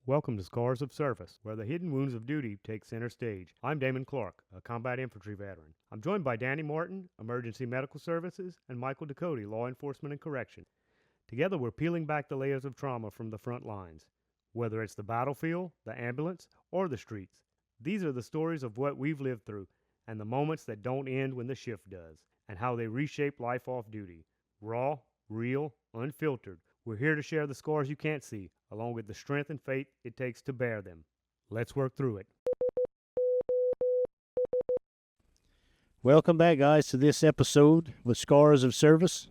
Welcome to Scars of Service, where the hidden wounds of duty take center stage. I'm Damon Clark, a combat infantry veteran. I'm joined by Danny Martin, Emergency Medical Services, and Michael Ducote, Law Enforcement and Correction. Together, we're peeling back the layers of trauma from the front lines. Whether it's the battlefield, the ambulance, or the streets, these are the stories of what we've lived through, and the moments that don't end when the shift does, and how they reshape life off duty. Raw, real, unfiltered. We're here to share the scars you can't see, along with the strength and faith it takes to bear them. Let's work through it. Welcome back, guys, to this episode with Scars of Service.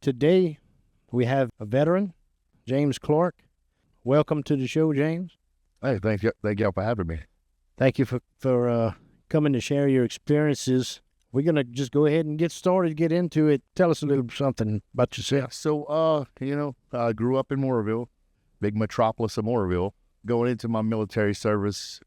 Today, we have a veteran, James Clark. Welcome to the show, James. Hey, thank y'all for having me. Thank you for coming to share your experiences. We're going to just go ahead and get started, get into it. Tell us a little something about yourself. So, I grew up in Mooresville, big metropolis of Mooresville. Going into my military service,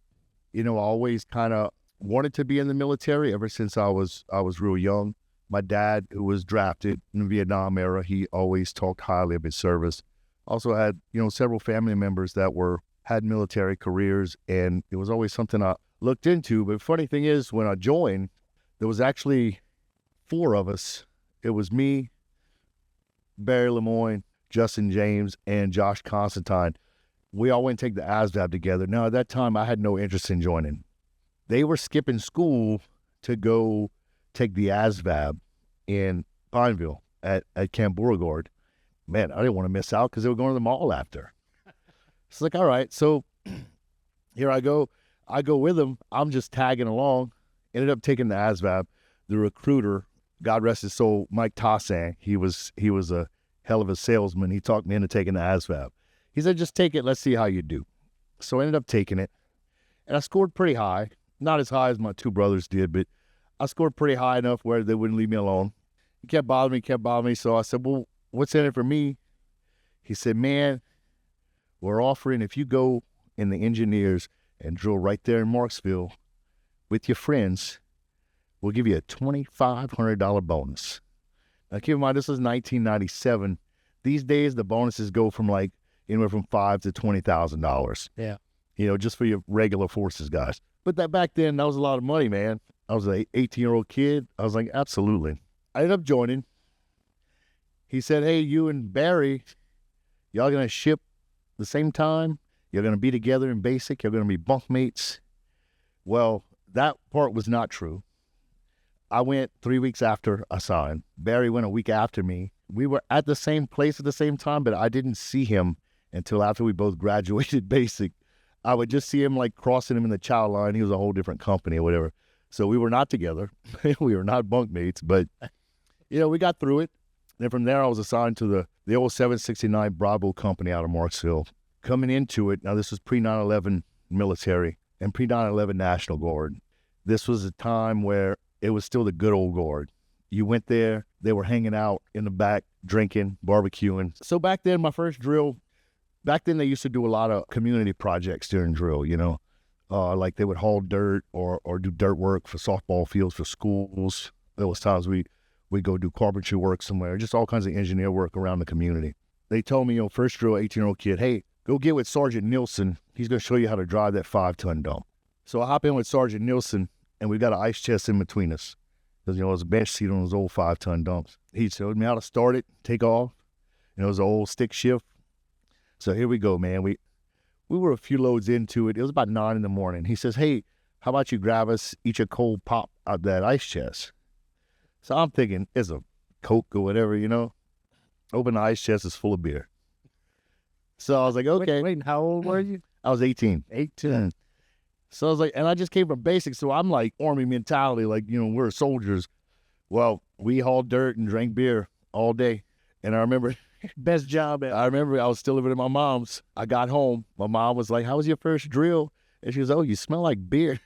I always kind of wanted to be in the military ever since I was real young. My dad, who was drafted in the Vietnam era, he always talked highly of his service. Also had, several family members that had military careers, and it was always something I looked into. But funny thing is, when I joined, there was actually 4 of us. It was me, Barry Lemoyne, Justin James, and Josh Constantine. We all went to take the ASVAB together. Now, at that time, I had no interest in joining. They were skipping school to go take the ASVAB in Pineville at Camp Beauregard. Man, I didn't want to miss out because they were going to the mall after. It's like, all right, so here I go. I go with them. I'm just tagging along. Ended up taking the ASVAB. The recruiter, God rest his soul, Mike Tassan, he was a hell of a salesman. He talked me into taking the ASVAB. He said, just take it. Let's see how you do. So I ended up taking it. And I scored pretty high. Not as high as my 2 brothers did, but I scored pretty high enough where they wouldn't leave me alone. He kept bothering me. So I said, well, what's in it for me? He said, man, we're offering, if you go in the engineers and drill right there in Marksville with your friends, we'll give you a $2,500 bonus. Now, keep in mind, this was 1997. These days, the bonuses go from like anywhere from $5,000 to $20,000. Yeah. Just for your regular forces guys. But back then, that was a lot of money, man. I was an 18-year-old kid. I was like, absolutely. I ended up joining. He said, hey, you and Barry, y'all going to ship the same time? You're going to be together in basic? You're going to be bunkmates? Well, that part was not true. I went 3 weeks after I signed. Barry went a week after me. We were at the same place at the same time, but I didn't see him until after we both graduated basic. I would just see him like crossing him in the chow line. He was a whole different company or whatever. So we were not together. We were not bunkmates, but we got through it. Then from there, I was assigned to the old 769 Bravo company out of Marksville. Coming into it, now this was pre-9/11 military and pre-9/11 National Guard. This was a time where it was still the good old Guard. You went there, they were hanging out in the back, drinking, barbecuing. So back then, my first drill, they used to do a lot of community projects during drill, like they would haul dirt or do dirt work for softball fields for schools. There was times we go do carpentry work somewhere, just all kinds of engineer work around the community. They told me, first drill, 18-year-old kid, hey, go get with Sergeant Nielsen. He's going to show you how to drive that 5-ton dump. So I hop in with Sergeant Nielsen, and we got an ice chest in between us. Because, it was a bench seat on those old 5-ton dumps. He showed me how to start it, take off. It was an old stick shift. So here we go, man. We were a few loads into it. It was about 9 in the morning. He says, hey, how about you grab us each a cold pop out that ice chest? So I'm thinking, it's a Coke or whatever, Open the ice chest, is full of beer. So I was like, okay. Wait, how old were you? I was 18. 18. So I was like, and I just came from basic, so I'm like Army mentality, like, we're soldiers. Well, we hauled dirt and drank beer all day. And I remember, Best job ever. I was still living at my mom's. I got home. My mom was like, how was your first drill? And she was, oh, you smell like beer.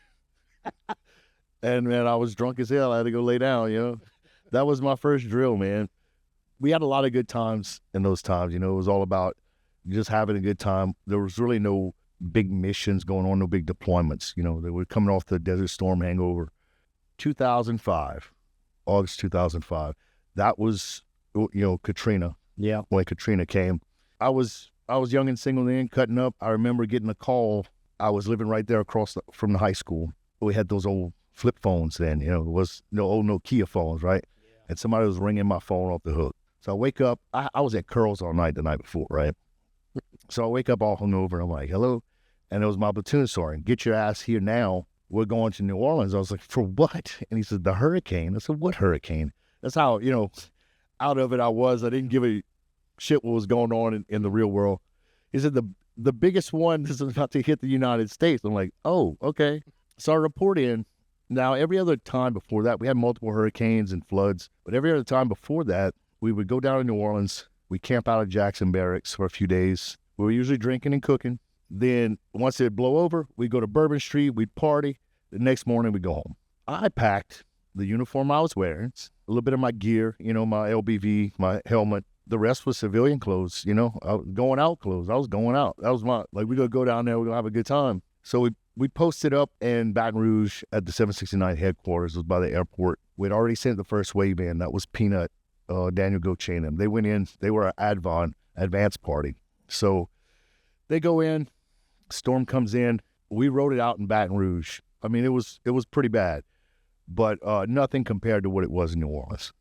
And, man, I was drunk as hell. I had to go lay down, That was my first drill, man. We had a lot of good times in those times, It was all about just having a good time. There was really no big missions going on, no big deployments. They were coming off the Desert Storm hangover. 2005, August 2005. That was, Katrina. Yeah. When Katrina came, I was I was young and single then, cutting up. I remember getting a call. I was living right there from the high school. We had those old flip phones then, you know, it was no old Nokia phones, right? Yeah. And somebody was ringing my phone off the hook. So I wake up. I was at Curls all night the night before, right? So I wake up all hungover. I'm like, hello? And it was my platoon sergeant. Get your ass here now. We're going to New Orleans. I was like, for what? And he said, the hurricane. I said, what hurricane? That's how, you know, out of it I was. I didn't give a shit what was going on in the real world. He said, the biggest one is about to hit the United States. I'm like, oh, okay. So I report in. Now, every other time before that, we had multiple hurricanes and floods. But every other time before that, we would go down to New Orleans. We camp out at Jackson Barracks for a few days. We were usually drinking and cooking. Then once it'd blow over, we'd go to Bourbon Street. We'd party. The next morning, we'd go home. I packed the uniform I was wearing, a little bit of my gear, you know, my LBV, my helmet. The rest was civilian clothes, you know, going out clothes. I was going out. That was we're going to go down there. We're going to have a good time. So we posted up in Baton Rouge at the 769 headquarters. It was by the airport. We'd already sent the first wave in. That was Peanut, Daniel Goche and them. They went in. They were an advance party. So they go in. Storm comes in. We rode it out in Baton Rouge. I mean, it was pretty bad, but nothing compared to what it was in New Orleans.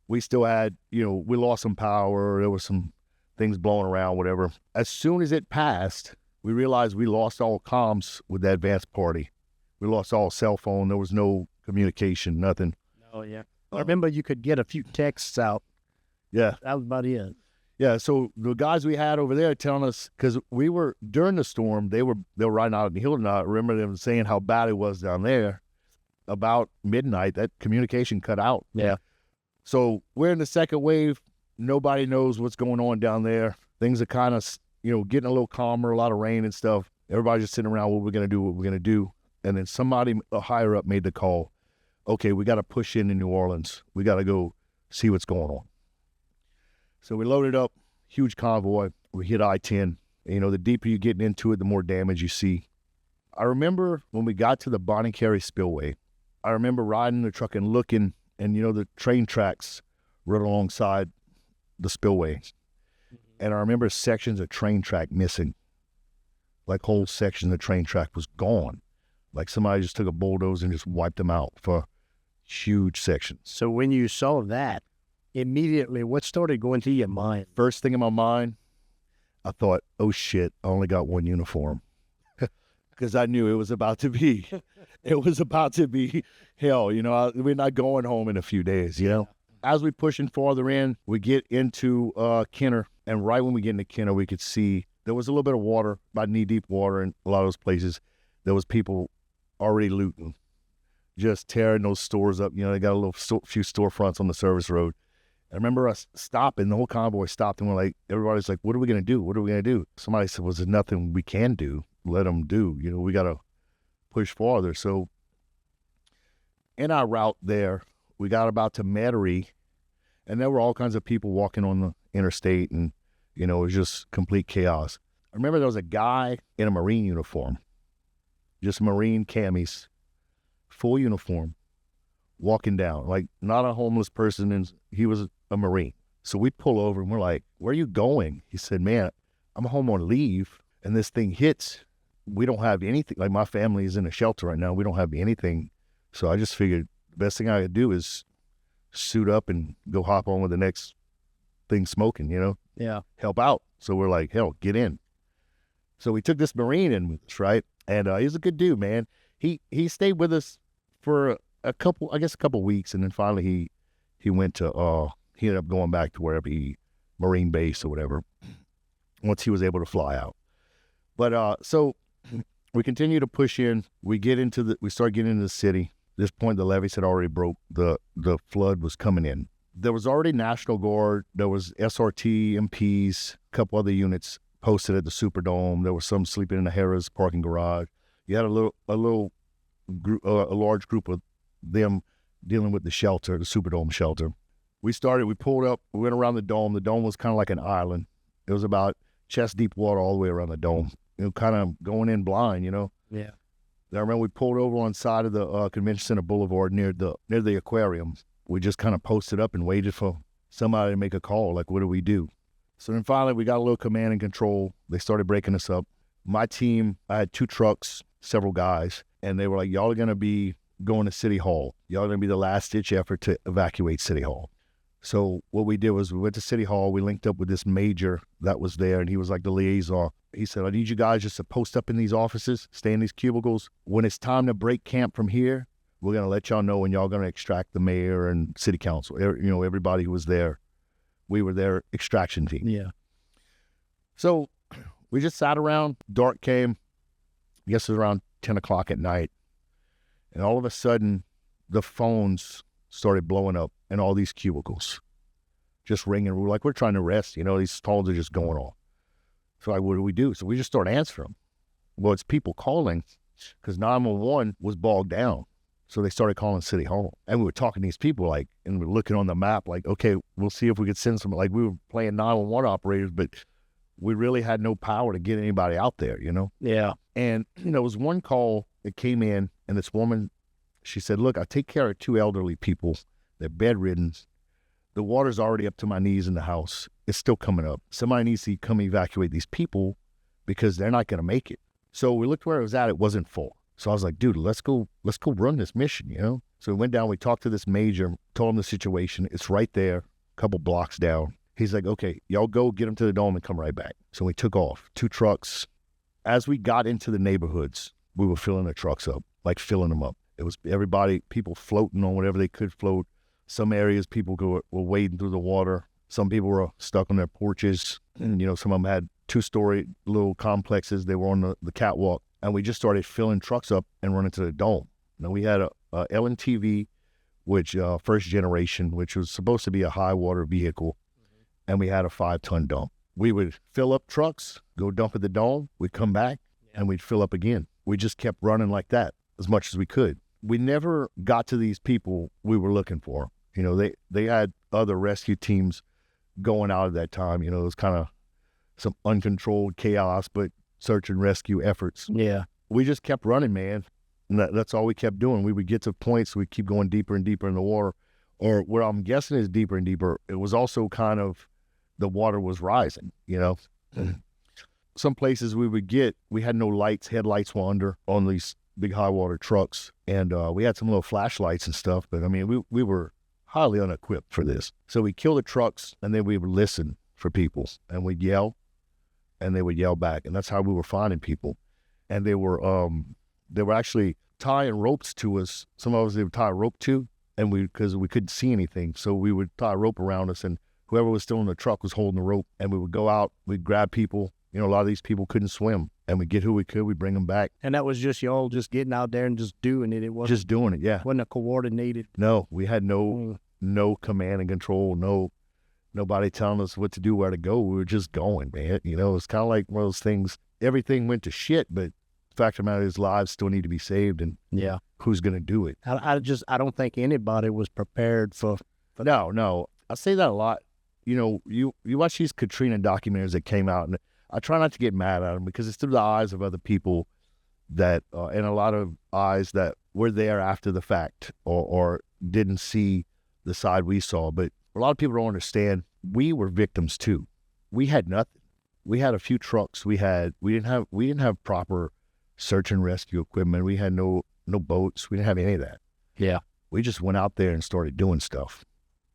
We still had, you know, we lost some power. There were some things blowing around, whatever. As soon as it passed, we realized we lost all comms with the advance party. We lost all cell phone. There was no communication, nothing. Oh, yeah. I remember you could get a few texts out. Yeah. That was about it. Yeah, so the guys we had over there telling us, because we were, during the storm, they were riding out in the hill, and I remember them saying how bad it was down there. About midnight, that communication cut out. Yeah. So we're in the second wave. Nobody knows what's going on down there. Things are kind of, you know, getting a little calmer, a lot of rain and stuff. Everybody's just sitting around, what we're going to do. And then somebody, a higher up, made the call. Okay, we got to push in New Orleans. We got to go see what's going on. So we loaded up, huge convoy. We hit I-10. You know, the deeper you get into it, the more damage you see. I remember when we got to the Bonnet-Carré Spillway, I remember riding the truck and looking, and, you know, the train tracks run alongside the spillway. Mm-hmm. And I remember sections of train track missing. Like whole sections of train track was gone. Like somebody just took a bulldozer and just wiped them out for huge sections. So when you saw that, immediately, what started going through your mind? First thing in my mind, I thought, oh shit, I only got one uniform. Because I knew it was about to be hell, you know. We're not going home in a few days, you know. As we pushing farther in, we get into Kenner, and right when we get into Kenner, we could see there was a little bit of water, about knee-deep water in a lot of those places. There was people already looting, just tearing those stores up. You know, they got a few storefronts on the service road. I remember us stopping, the whole convoy stopped, and we're like, everybody's like, what are we going to do? What are we going to do? Somebody said, well, there's nothing we can do. Let them do. You know, we got to push farther. So in our route there, we got about to Metairie, and there were all kinds of people walking on the interstate, and, you know, it was just complete chaos. I remember there was a guy in a Marine uniform, just Marine camis, full uniform, walking down, like not a homeless person, and he was a Marine. So we pull over, and we're like, where are you going? He said, man, I'm home on leave, and this thing hits. We don't have anything. Like, my family is in a shelter right now. We don't have anything. So I just figured the best thing I could do is suit up and go hop on with the next thing smoking, you know? Yeah. Help out. So we're like, hell, get in. So we took this Marine in with us, right? And he was a good dude, man. He stayed with us for a couple weeks, and then finally he went to, he ended up going back to wherever Marine base or whatever, once he was able to fly out. But so we continue to push in. We start getting into the city. At this point, the levees had already broke. The flood was coming in. There was already National Guard. There was SRT, MPs, a couple other units posted at the Superdome. There was some sleeping in the Harrah's parking garage. You had a large group of them dealing with the shelter, the Superdome shelter. We pulled up, we went around the dome. The dome was kind of like an island. It was about chest deep water all the way around the dome. You know, kind of going in blind, you know. Yeah. I remember we pulled over on the side of the Convention Center Boulevard near the aquarium. We just kind of posted up and waited for somebody to make a call. Like, what do we do? So then finally we got a little command and control. They started breaking us up. My team, I had 2 trucks, several guys, and they were like, y'all are going to be going to City Hall. Y'all are going to be the last-ditch effort to evacuate City Hall. So what we did was we went to City Hall. We linked up with this major that was there, and he was like the liaison. He said, I need you guys just to post up in these offices, stay in these cubicles. When it's time to break camp from here, we're going to let y'all know when y'all going to extract the mayor and city council. Everybody who was there. We were their extraction team. Yeah. So we just sat around. Dark came. I guess it was around 10 o'clock at night. And all of a sudden, the phones started blowing up in all these cubicles, just ringing. We were like, we're trying to rest. These phones are just going off. So what do we do? So we just started answering them. Well, it's people calling because 911 was bogged down. So they started calling City Hall. And we were talking to these people, and we were looking on the map, okay, we'll see if we could send some, we were playing 911 operators, but we really had no power to get anybody out there, Yeah. And, there was one call that came in, and this woman, she said, look, I take care of 2 elderly people. They're bedridden. The water's already up to my knees in the house. It's still coming up. Somebody needs to come evacuate these people because they're not going to make it. So we looked where it was at. It wasn't full. So I was like, dude, let's go run this mission, So we went down, we talked to this major, told him the situation. It's right there, a couple blocks down. He's like, okay, y'all go get them to the dome and come right back. So we took off, 2 trucks. As we got into the neighborhoods, we were filling the trucks up, filling them up. It was everybody, people floating on whatever they could float. Some areas, people were wading through the water. Some people were stuck on their porches. And, some of them had 2-story little complexes. They were on the catwalk. And we just started filling trucks up and running to the dome. Now, we had a LNTV, which first generation, which was supposed to be a high water vehicle. And we had a 5-ton dump. We would fill up trucks, go dump at the dome. We'd come back and we'd fill up again. We just kept running like that as much as we could. We never got to these people we were looking for. They had other rescue teams going out at that time. It was kind of some uncontrolled chaos, but search and rescue efforts. Yeah. We just kept running, man. And that's all we kept doing. We would get to points, we'd keep going deeper and deeper in the water. Or what I'm guessing is deeper and deeper. It was also kind of, the water was rising, Some places we had no lights, headlights were under on these big high water trucks. And we had some little flashlights and stuff, but we were highly unequipped for this. So we killed the trucks and then we would listen for people and we'd yell and they would yell back. And that's how we were finding people. And they were actually tying ropes to us. Some of us they would tie a rope to, and because we couldn't see anything. So we would tie a rope around us and whoever was still in the truck was holding the rope and we would go out, we'd grab people. A lot of these people couldn't swim and we'd get who we could, we'd bring them back. And that was just y'all just getting out there and just doing it. It wasn't just doing it, yeah. Wasn't a coordinated. No, we had no command and control, nobody telling us what to do, where to go. We were just going, man. It's kind of like one of those things, everything went to shit, but the fact of the matter is lives still need to be saved and yeah, who's going to do it? I don't think anybody was prepared for No. I say that a lot. You watch these Katrina documentaries that came out, and I try not to get mad at them because it's through the eyes of other people that, and a lot of eyes that were there after the fact or didn't see the side we saw. But a lot of people don't understand, we were victims too. We had nothing. We had a few trucks. We didn't have proper search and rescue equipment. We had no boats. We didn't have any of that. Yeah. We just went out there and started doing stuff.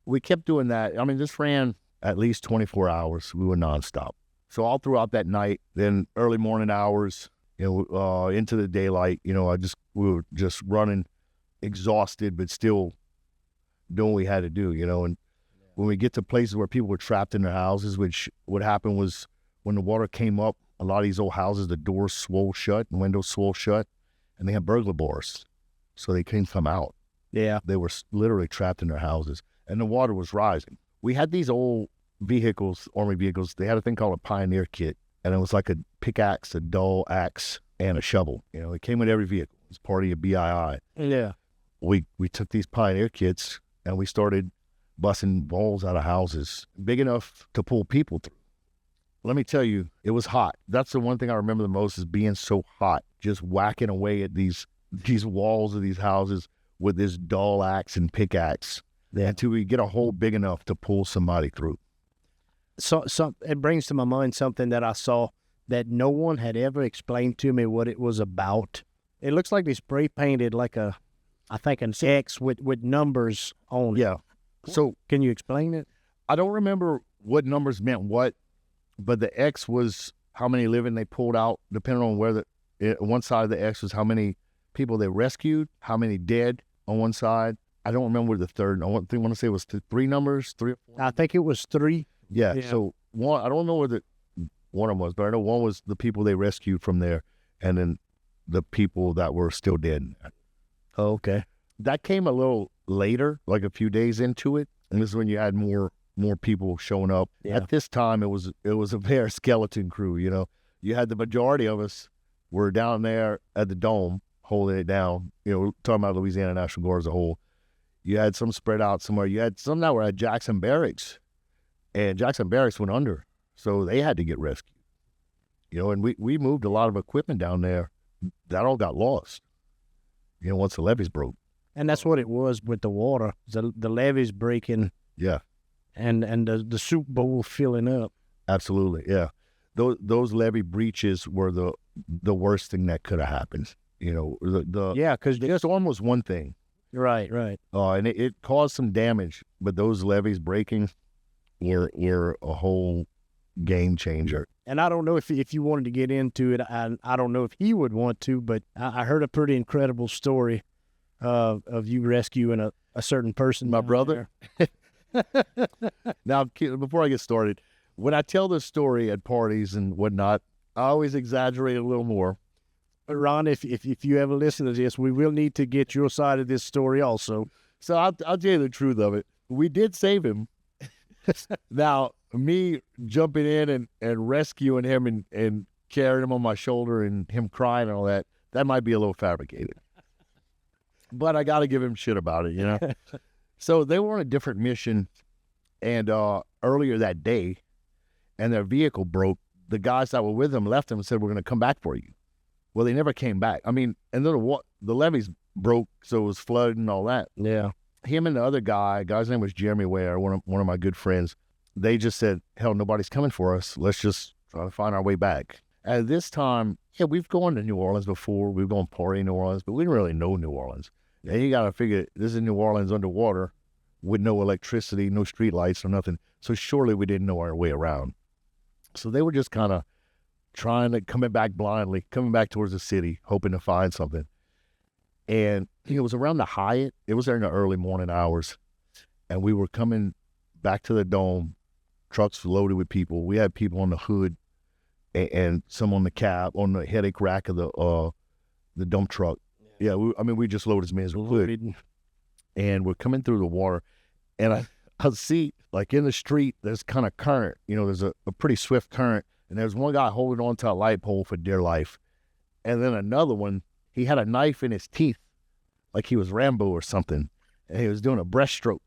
We kept doing that. This ran at least 24 hours. We were nonstop. So all throughout that night, then early morning hours, into the daylight, we were just running, exhausted, but still doing what we had to do, And when we get to places where people were trapped in their houses, which what happened was when the water came up, a lot of these old houses, the doors swole shut and windows swole shut, and they had burglar bars, so they couldn't come out. Yeah. They were literally trapped in their houses, and the water was rising. We had these old vehicles, army vehicles. They had a thing called a Pioneer kit, and it was like a pickaxe, a dull axe, and a shovel. It came with every vehicle. It was part of your BII. Yeah. We took these Pioneer kits, and we started busting walls out of houses big enough to pull people through. Let me tell you, it was hot. That's the one thing I remember the most, is being so hot, just whacking away at these walls of these houses with this dull axe and pickaxe until we get a hole big enough to pull somebody through. it brings to my mind something that I saw that no one had ever explained to me what it was about. It looks like they spray painted like I think an X with numbers on it. Yeah. So Can you explain it? I don't remember what numbers meant what, but the X was how many living they pulled out, depending on where one side of the X was how many people they rescued, how many dead on one side. I don't remember the third. I want to say it was three numbers, 3 or 4. I think it was 3. Yeah. Yeah. So one, I don't know where one of them was, but I know one was the people they rescued from there, and then the people that were still dead. Oh, okay. That came a little later, like a few days into it, and this is when you had more people showing up. Yeah. At this time, it was a bare skeleton crew. You know, you had the majority of us were down there at the dome holding it down. You know, we're talking about Louisiana National Guard as a whole. You had some spread out somewhere. You had some that were at Jackson Barracks, and Jackson Barracks went under, so they had to get rescued. You know, and we moved a lot of equipment down there. That all got lost. You know, once the levees broke. And that's what it was with the water. The levees breaking. Yeah. And the soup bowl filling up. Absolutely, yeah. Those levee breaches were the worst thing that could have happened. You know, Yeah, because the storm was one thing. right. And it caused some damage, but those levees breaking were a whole game changer. And I don't know if you wanted to get into it. I don't know if he would want to, but I heard a pretty incredible story of you rescuing a certain person. My down brother? Now, before I get started, when I tell this story at parties and whatnot, I always exaggerate a little more. there. Ron, if you ever listen to this, we will need to get your side of this story also. So I'll tell you the truth of it. We did save him. Now, me jumping in and rescuing him and carrying him on my shoulder and him crying and all that might be a little fabricated. But I got to give him shit about it, you know? So they were on a different mission, and earlier that day, and their vehicle broke. The guys that were with them left them and said, "We're going to come back for you." Well, they never came back. I mean, and then the levees broke, so it was flooding and all that. Yeah. Him and the other guy's name was Jeremy Ware, one of my good friends. They just said, "Hell, nobody's coming for us. Let's just try to find our way back." At this time, yeah, we've gone to New Orleans before. We've gone party in New Orleans, but we didn't really know New Orleans. And you got to figure, this is New Orleans underwater with no electricity, no street lights or nothing. So surely we didn't know our way around. So they were just kind of coming back towards the city, hoping to find something. And it was around the Hyatt. It was there in the early morning hours. And we were coming back to the dome, trucks loaded with people. We had people on the hood and some on the cab, on the headache rack of the dump truck. Yeah, we just loaded as many as we could. And we're coming through the water. And I see, like in the street, there's kind of current. You know, there's a pretty swift current. And there's one guy holding on to a light pole for dear life. And then another one, he had a knife in his teeth, like he was Rambo or something. And he was doing a breaststroke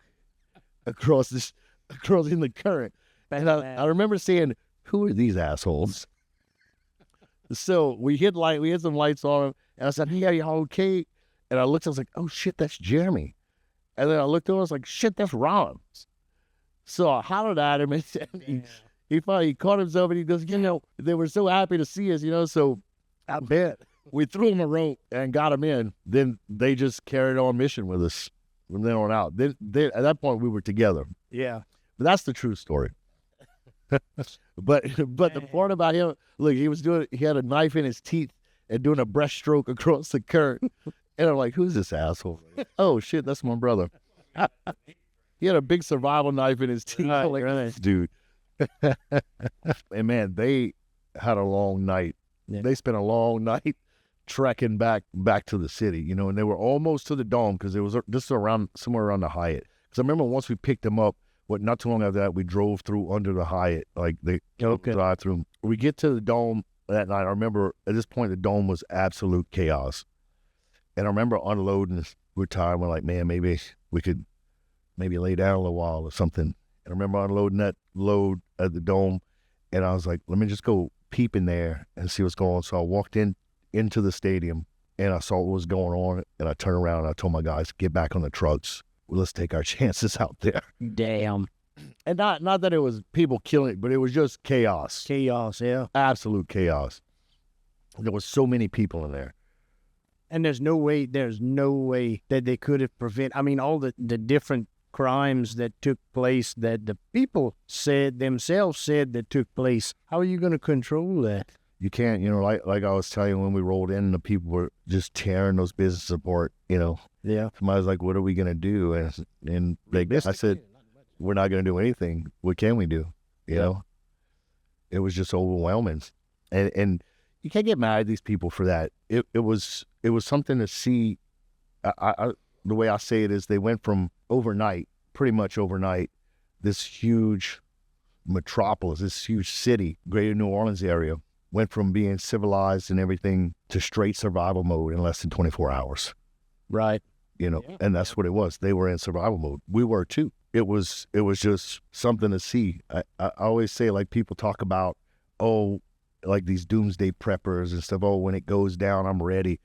across in the current. And I remember saying, "Who are these assholes?" So we hit some lights on him. And I said, "Hey, are you okay?" And I looked, I was like, "Oh shit, that's Jeremy." And then I looked over, I was like, "Shit, that's Ron." So I hollered at him, and he finally caught himself, and he goes, "You know, they were so happy to see us, you know." So I bet we threw him a rope and got him in. Then they just carried on mission with us from then on out. Then at that point, we were together. Yeah. But that's the true story. But the part about him, look, he had a knife in his teeth and doing a breaststroke across the current. And I'm like, "Who's this asshole?" "Oh shit, that's my brother." He had a big survival knife in his teeth. I'm like, "This dude." And man, they had a long night. Yeah. They spent a long night trekking back to the city, you know, and they were almost to the dome because it was just somewhere around the Hyatt. Because I remember once we picked them up, not too long after that, we drove through under the Hyatt, like they drive through. We get to the dome that night. I remember at this point the dome was absolute chaos, and I remember unloading. We're tired. We're like, "Man, maybe we could lay down a little while or something." And I remember unloading that load at the dome, and I was like, "Let me just go peep in there and see what's going on." So I walked into the stadium, and I saw what was going on, and I turned around and I told my guys, "Get back on the trucks. Well, let's take our chances out there." Damn. And not that it was people killing, but it was just chaos. Chaos, yeah. Absolute chaos. There was so many people in there. And there's no way that they could have prevented. I mean, all the different crimes that took place that the people themselves said that took place. How are you going to control that? You can't, like I was telling you when we rolled in, the people were just tearing those businesses apart, Yeah. Somebody was like, what are we going to do? And I said, we're not going to do anything. What can we do? You know? It was just overwhelming. And you can't get mad at these people for that. It was something to see. The way I say it is they went from pretty much overnight, this huge metropolis, this huge city, greater New Orleans area, went from being civilized and everything to straight survival mode in less than 24 hours. Right. And that's what it was. They were in survival mode. We were too. It was just something to see. I always say, like, people talk about, like these doomsday preppers and stuff. Oh, when it goes down, I'm ready.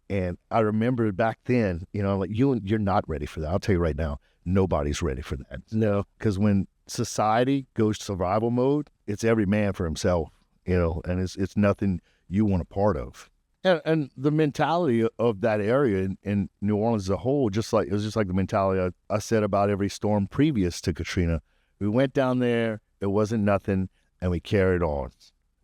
And I remember back then, like you're not ready for that. I'll tell you right now, nobody's ready for that. No. Because when society goes survival mode, it's every man for himself, and it's nothing you want a part of. And the mentality of that area in New Orleans as a whole, it was just like the mentality I said about every storm previous to Katrina. We went down there, it wasn't nothing, and we carried on.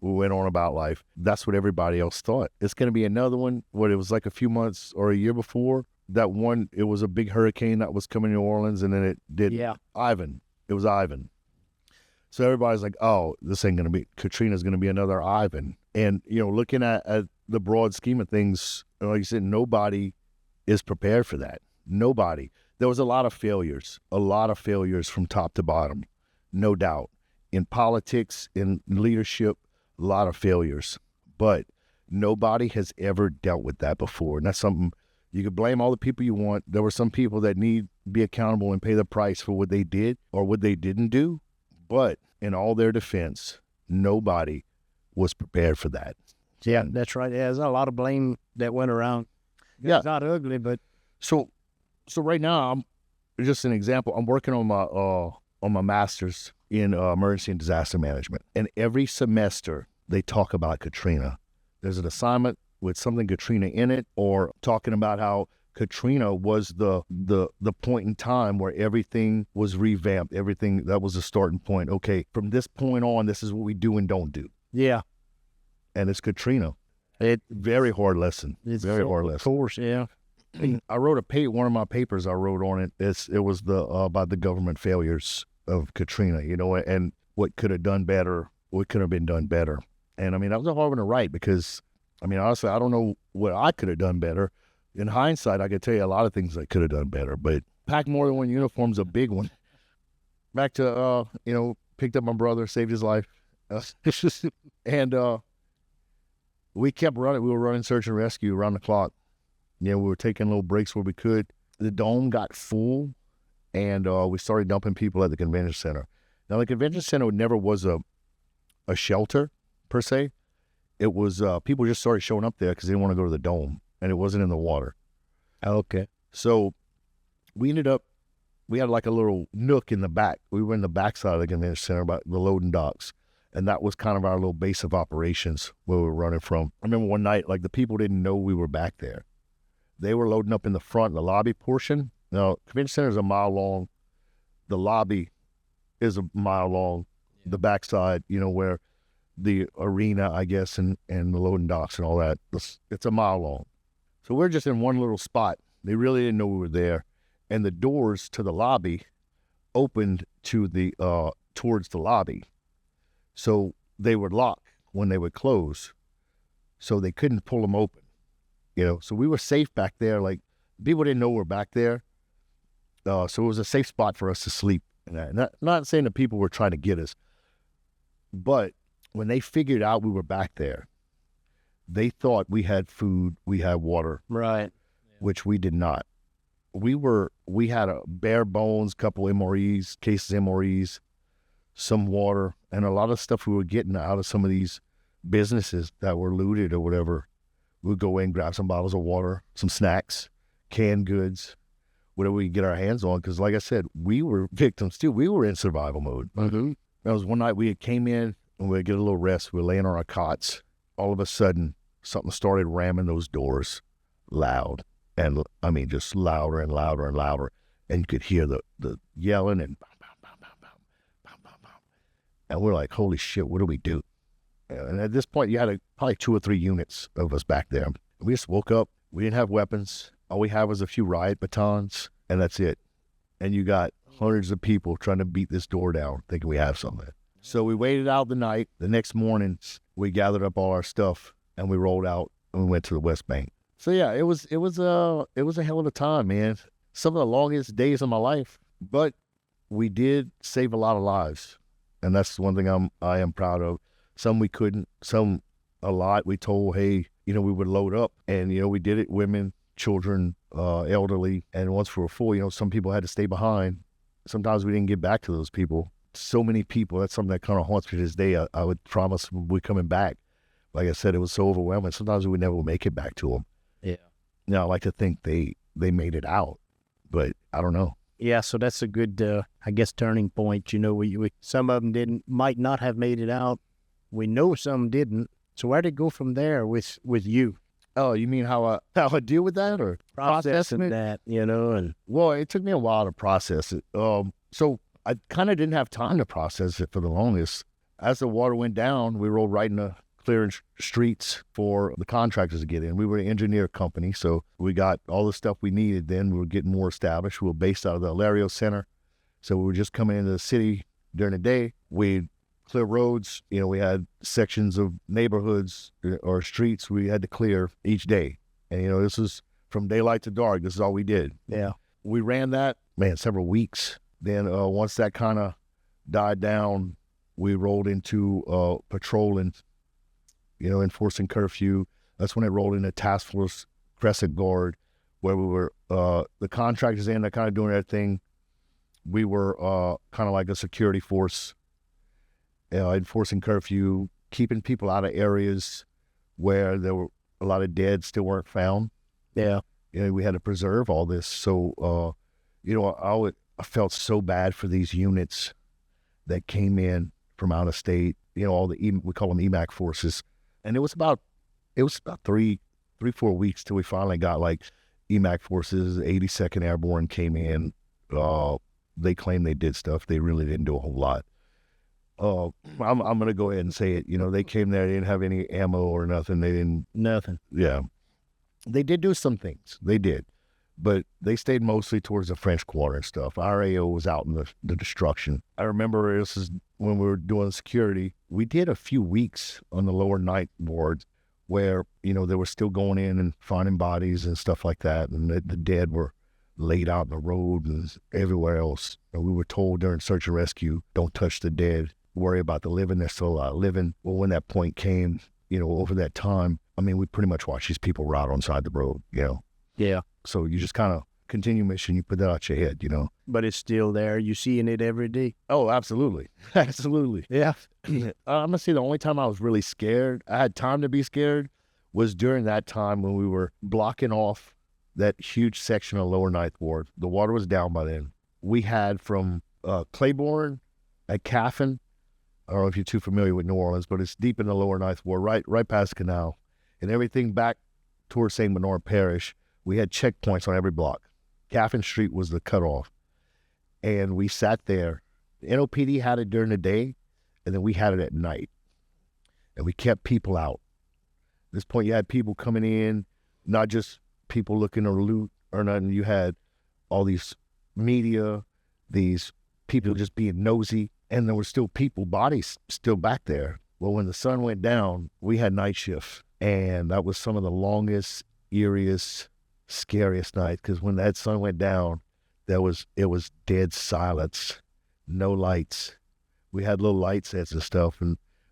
We went on about life. That's what everybody else thought. It's going to be another one. It was like a few months or a year before that one. It was a big hurricane that was coming to New Orleans, and then it did. Yeah. Ivan. It was Ivan. So everybody's like, "Oh, this ain't going to be Katrina's going to be another Ivan." And looking at the broad scheme of things, like you said, nobody is prepared for that. Nobody. There was a lot of failures from top to bottom, no doubt. In politics, in leadership, a lot of failures, but nobody has ever dealt with that before. And that's something you could blame all the people you want. There were some people that need to be accountable and pay the price for what they did or what they didn't do. But in all their defense, nobody was prepared for that. Yeah, that's right. Yeah, there's a lot of blame that went around. Yeah. It's not ugly, but So right now, I'm just an example. I'm working on my master's in emergency and disaster management. And every semester they talk about Katrina. There's an assignment with something Katrina in it, or talking about how Katrina was the point in time where everything was revamped. Everything, that was the starting point. Okay, from this point on, this is what we do and don't do. yeah. And it's Katrina. Very hard lesson. Hard lesson. Of course, yeah. I wrote one of my papers I wrote on it. It was about the government failures of Katrina, and what could have done better, what could have been done better. And I mean, that was a hard one to write because, I mean, honestly, I don't know what I could have done better. In hindsight, I could tell you a lot of things I could have done better, but pack more than one uniform's a big one. Back to, picked up my brother, saved his life. And we kept running. We were running search and rescue around the clock. We were taking little breaks where we could. The dome got full, and we started dumping people at the convention center. Now, the convention center never was a shelter, per se. It was people just started showing up there because they didn't want to go to the dome, and it wasn't in the water. Okay. So we had like a little nook in the back. We were in the backside of the convention center, about the loading docks. And that was kind of our little base of operations where we were running from. I remember one night, like, the people didn't know we were back there. They were loading up in the front, the lobby portion. Now, convention center is a mile long. The lobby is a mile long. Yeah. The backside, where the arena, I guess, and the loading docks and all that, it's a mile long. So we're just in one little spot. They really didn't know we were there. And the doors to the lobby opened to towards the lobby. So they would lock when they would close. So they couldn't pull them open, So we were safe back there. Like, people didn't know we were back there. So it was a safe spot for us to sleep. Not saying that people were trying to get us. But when they figured out we were back there, they thought we had food, we had water. Right. Which we did not. We had a bare bones, couple cases of MREs, some water, and a lot of stuff we were getting out of some of these businesses that were looted or whatever. We'd go in, grab some bottles of water, some snacks, canned goods, whatever we could get our hands on. Because like I said, we were victims too. We were in survival mode. Mm-hmm. That was one night we had came in and we had get a little rest. We were laying on our cots. All of a sudden, something started ramming those doors loud. And I mean, just louder and louder and louder. And you could hear the yelling and bam, bam, bam, bam, bam, bam, bam, bam. And we're like, holy shit, what do we do? And at this point, you had probably 2 or 3 units of us back there. We just woke up. We didn't have weapons. All we had was a few riot batons, and that's it. And you got hundreds of people trying to beat this door down, thinking we have something. So we waited out the night. The next morning, we gathered up all our stuff, and we rolled out, and we went to the West Bank. So yeah, it was a hell of a time, man. Some of the longest days of my life, but we did save a lot of lives, and that's one thing I am proud of. Some we couldn't, some a lot. We told, hey, we would load up, and we did it. Women, children, elderly, and once we were full, some people had to stay behind. Sometimes we didn't get back to those people. So many people. That's something that kind of haunts me to this day. I would promise we're coming back. Like I said, it was so overwhelming. Sometimes we would never make it back to them. Yeah. Now I like to think they made it out, but I don't know. Yeah, so that's a good, I guess, turning point. We some of them might not have made it out. We know some didn't. So where did it go from there with you? Oh, you mean how I deal with that, or Processing it? that, and Well, it took me a while to process it. So I kind of didn't have time to process it for the longest. As the water went down, we rolled right in the clearing streets for the contractors to get in. We were an engineer company, so we got all the stuff we needed then. We were getting more established. We were based out of the Alario Center, so we were just coming into the city during the day. We'd clear roads. We had sections of neighborhoods or streets we had to clear each day. And, this was from daylight to dark. This is all we did. yeah. We ran that, several weeks. Then once that kind of died down, we rolled into patrolling, enforcing curfew. That's when it rolled into Task Force Crescent Guard, where we were, the contractors in, they're kind of doing their thing. We were kind of like a security force, enforcing curfew, keeping people out of areas where there were a lot of dead still weren't found. Yeah. We had to preserve all this. So, I felt so bad for these units that came in from out of state, all we call them EMAC forces. And it was about 3-4 weeks till we finally got like EMAC forces. 82nd Airborne came in. They claimed they did stuff. They really didn't do a whole lot. I'm going to go ahead and say it. They came there, they didn't have any ammo or nothing. They didn't. Nothing. Yeah. They did do some things. They did. But they stayed mostly towards the French Quarter and stuff. Our AO was out in the destruction. I remember this is when we were doing security. We did a few weeks on the lower ninth ward where, they were still going in and finding bodies and stuff like that. And the dead were laid out in the road and everywhere else. And we were told during search and rescue, don't touch the dead. Worry about the living. They're still living. Well, when that point came, over that time, we pretty much watched these people rot on side the road, Yeah. So you just kind of continue mission. You put that out your head, But it's still there. You're seeing it every day. Oh, absolutely. Absolutely. Yeah. I'm going to say the only time I was really scared, I had time to be scared, was during that time when we were blocking off that huge section of Lower Ninth Ward. The water was down by then. We had from Claiborne at Caffin, I don't know if you're too familiar with New Orleans, but it's deep in the Lower Ninth Ward, right past the canal, and everything back towards St. Bernard Parish. We had checkpoints on every block. Caffin Street was the cutoff. And we sat there. The NOPD had it during the day, and then we had it at night. And we kept people out. At this point, you had people coming in, not just people looking to loot or nothing. You had all these media, these people just being nosy, and there were still people, bodies still back there. Well, when the sun went down, we had night shift, and that was some of the longest, eeriest, scariest night, because when that sun went down, it was dead silence, no lights. We had little light sets and stuff,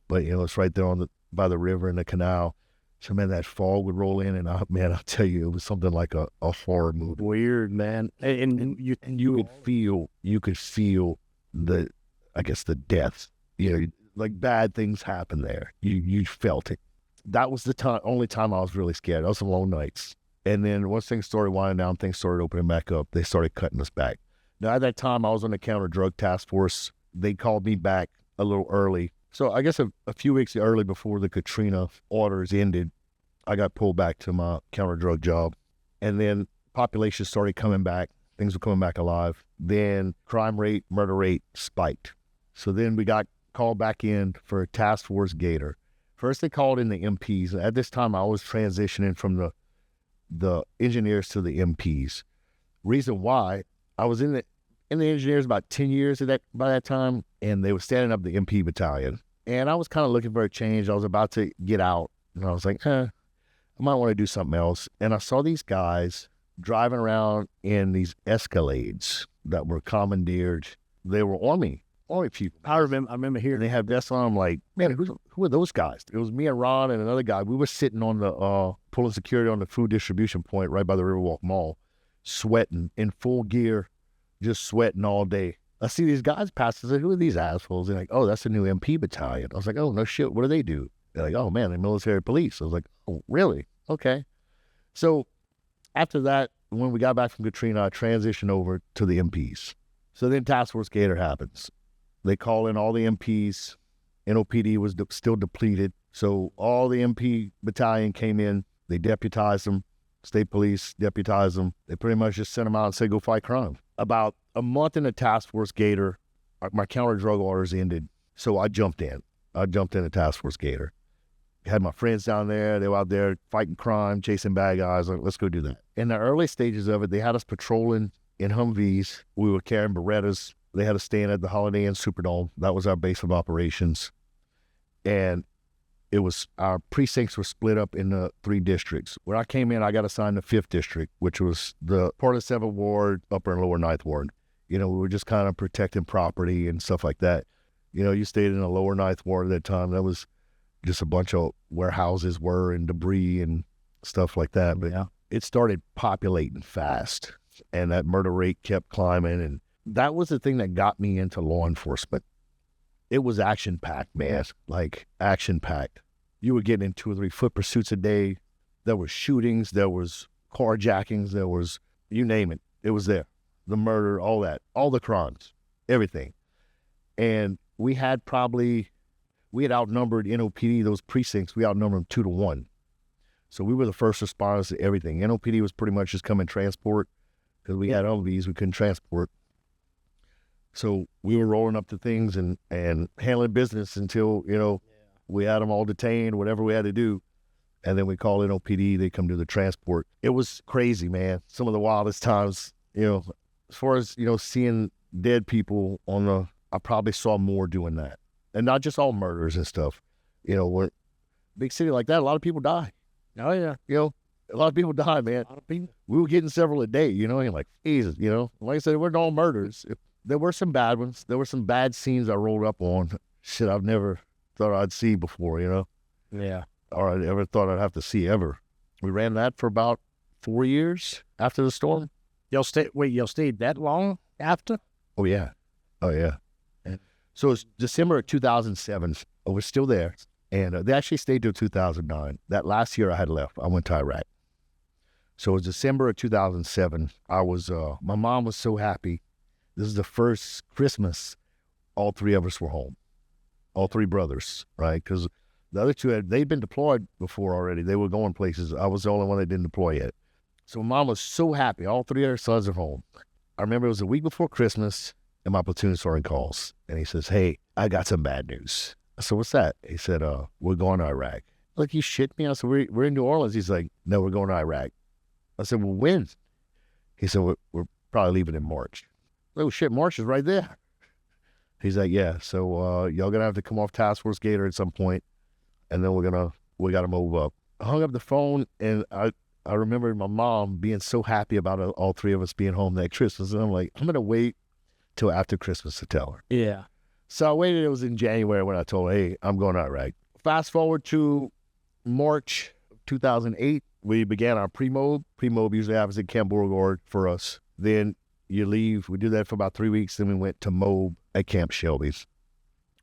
but it's right there by the river and the canal. So man, that fog would roll in, and I'll tell you, it was something like a horror movie. Weird, man. And you could feel the death. Like bad things happen there. You felt it. That was the only time I was really scared. Those were long nights. And then once things started winding down, things started opening back up. They started cutting us back. Now, at that time, I was on the counter drug task force. They called me back a little early. So I guess a few weeks early before the Katrina orders ended, I got pulled back to my counter drug job. And then population started coming back. Things were coming back alive. Then crime rate, murder rate spiked. So then we got called back in for a task force gator. First, they called in the MPs. At this time, I was transitioning from the engineers to the MPs. Reason why, I was in the engineers about 10 years by that time, and they were standing up the MP battalion. And I was kind of looking for a change. I was about to get out, and I was like, I might want to do something else. And I saw these guys driving around in these Escalades that were commandeered. They were Army people. I remember hearing. And they had vests on. I'm like, man, who are those guys? It was me and Ron and another guy. We were sitting on the pulling security on the food distribution point right by the Riverwalk Mall, sweating in full gear, just sweating all day. I see these guys pass. I said, who are these assholes? They're like, oh, that's the new MP battalion. I was like, oh, no shit. What do they do? They're like, oh, man, they're military police. I was like, oh, really? Okay. So after that, when we got back from Katrina, I transitioned over to the MPs. So then Task Force Gator happens. They call in all the MPs. NOPD was still depleted. So all the MP battalion came in. They deputized them. State police deputized them. They pretty much just sent them out and said, go fight crime. About a month in the Task Force Gator, my counter drug orders ended. So I jumped in. The Task Force Gator. Had my friends down there. They were out there fighting crime, chasing bad guys. Like, let's go do that. In the early stages of it, they had us patrolling in Humvees. We were carrying Berettas. They had us staying at the Holiday Inn Superdome. That was our base of operations. And it was, our precincts were split up into 3 districts. When I came in, I got assigned the 5th district, which was the part of the 7th Ward, upper and lower 9th Ward. We were just kind of protecting property and stuff like that. You stayed in the lower 9th Ward at that time. That was just a bunch of warehouses and debris and stuff like that. But yeah, it started populating fast, and that murder rate kept climbing. And that was the thing that got me into law enforcement. It was action-packed, man, like action-packed. You were getting in 2 or 3 foot pursuits a day. There was shootings, there was carjackings, there was, you name it, it was there. The murder, all that, all the crimes, everything. And we had outnumbered NOPD, those precincts, we outnumbered them 2 to 1. So we were the first responders to everything. NOPD was pretty much just come and transport, because we had Humvees, we couldn't transport. So we were rolling up to things and handling business until, we had them all detained, whatever we had to do. And then we call NOPD, they come do the transport. It was crazy, man. Some of the wildest times, as far as, seeing dead people I probably saw more doing that. And not just all murders and stuff. When big city like that, a lot of people die. Oh, yeah. A lot of people die, man. We were getting several a day, and like, Jesus, like I said, we're all murders. There were some bad ones. There were some bad scenes I rolled up on. Shit I've never thought I'd see before, Yeah. Or I ever thought I'd have to see ever. We ran that for about 4 years after the storm. Y'all stayed that long after? Oh, yeah. So it's December of 2007. We're still there. And they actually stayed till 2009. That last year I had left. I went to Iraq. So it was December of 2007. My mom was so happy. This is the first Christmas all 3 of us were home. All 3 brothers, right? Because the other 2, they'd been deployed before already. They were going places. I was the only one that didn't deploy yet. So Mom was so happy. All 3 of her sons are home. I remember it was a week before Christmas, and my platoon sergeant calls. And he says, hey, I got some bad news. I said, what's that? He said, we're going to Iraq. Like, you shit me? I said, we're in New Orleans. He's like, no, we're going to Iraq. I said, well, when? He said, we're probably leaving in March. Oh, shit, March is right there. He's like, yeah, so y'all going to have to come off Task Force Gator at some point, and then we got to move up. I hung up the phone, and I remember my mom being so happy about all 3 of us being home that Christmas, and I'm like, I'm going to wait till after Christmas to tell her. Yeah. So I waited. It was in January when I told her, hey, I'm going to Iraq. Fast forward to March 2008, we began our pre-mob. Pre-mob usually happens at Camp Beauregard for us. Then you leave. We did that for about 3 weeks. Then we went to mob at Camp Shelby's.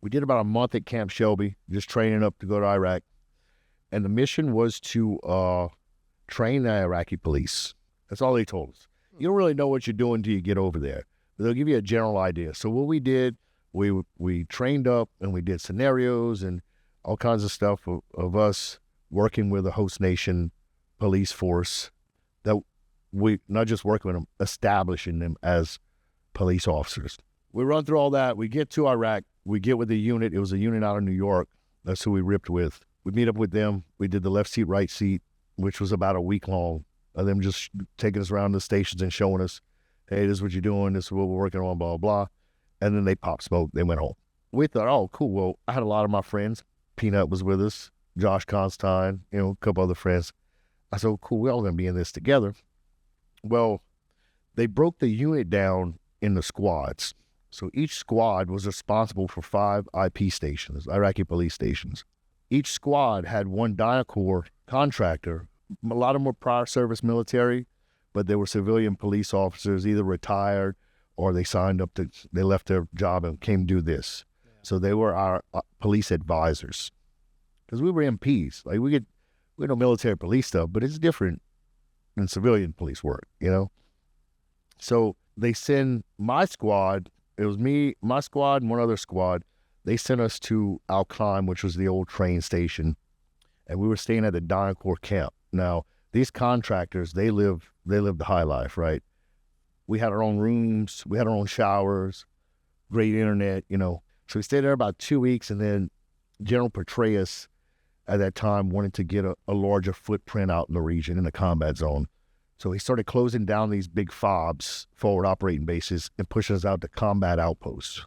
We did about a month at Camp Shelby, just training up to go to Iraq. And the mission was to train the Iraqi police. That's all they told us. You don't really know what you're doing until you get over there. But they'll give you a general idea. So what we did, we trained up and we did scenarios and all kinds of stuff of us working with a host nation police force, that we not just working with them, establishing them as police officers. We run through all that. We get to Iraq. We get with the unit. It was a unit out of New York. That's who we ripped with. We meet up with them. We did the left seat, right seat, which was about a week long of them just taking us around the stations and showing us, hey, this is what you're doing. This is what we're working on, blah, blah, blah. And then they popped smoke. They went home. We thought, oh, cool. Well, I had a lot of my friends. Peanut was with us, Josh Constine, a couple other friends. I said, oh, cool, we're all going to be in this together. Well, they broke the unit down into squads. So each squad was responsible for 5 IP stations, Iraqi police stations. Each squad had one DynCorp contractor. A lot of them were prior service military, but they were civilian police officers, either retired or they they left their job and came do this. Yeah. So they were our police advisors. Because we were MPs. Like we know military police stuff, but it's different than civilian police work, So they send my squad, it was me, my squad, and one other squad. They sent us to Al-Qaim, which was the old train station, and we were staying at the DynCorp camp. Now, these contractors, they live the high life, right? We had our own rooms, we had our own showers, great internet, So we stayed there about 2 weeks, and then General Petraeus at that time wanted to get a larger footprint out in the region, in the combat zone. So he started closing down these big FOBs, forward operating bases, and pushing us out to combat outposts.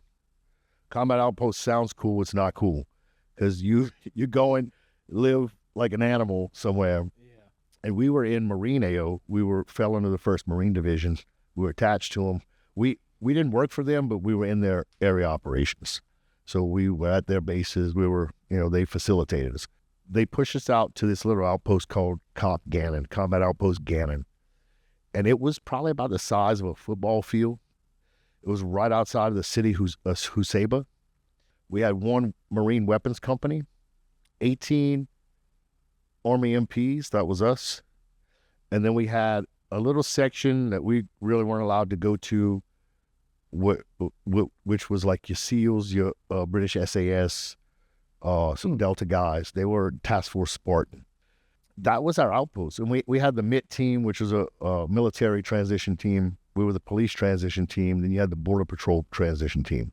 Combat outpost sounds cool. It's not cool because you go and live like an animal somewhere. Yeah. And we were in Marine AO. We fell under the 1st Marine Division. We were attached to them. We didn't work for them, but we were in their area operations. So we were at their bases. We were, they facilitated us. They pushed us out to this little outpost called Comp Gannon, Combat Outpost Gannon. And it was probably about the size of a football field. It was right outside of the city, Husayba. We had one Marine weapons company, 18 Army MPs, that was us. And then we had a little section that we really weren't allowed to go to, which was like your SEALs, your British SAS, some Delta guys. They were Task Force Spartan. That was our outpost. And we had the MIT team, which was a military transition team. We were the police transition team. Then you had the Border Patrol transition team.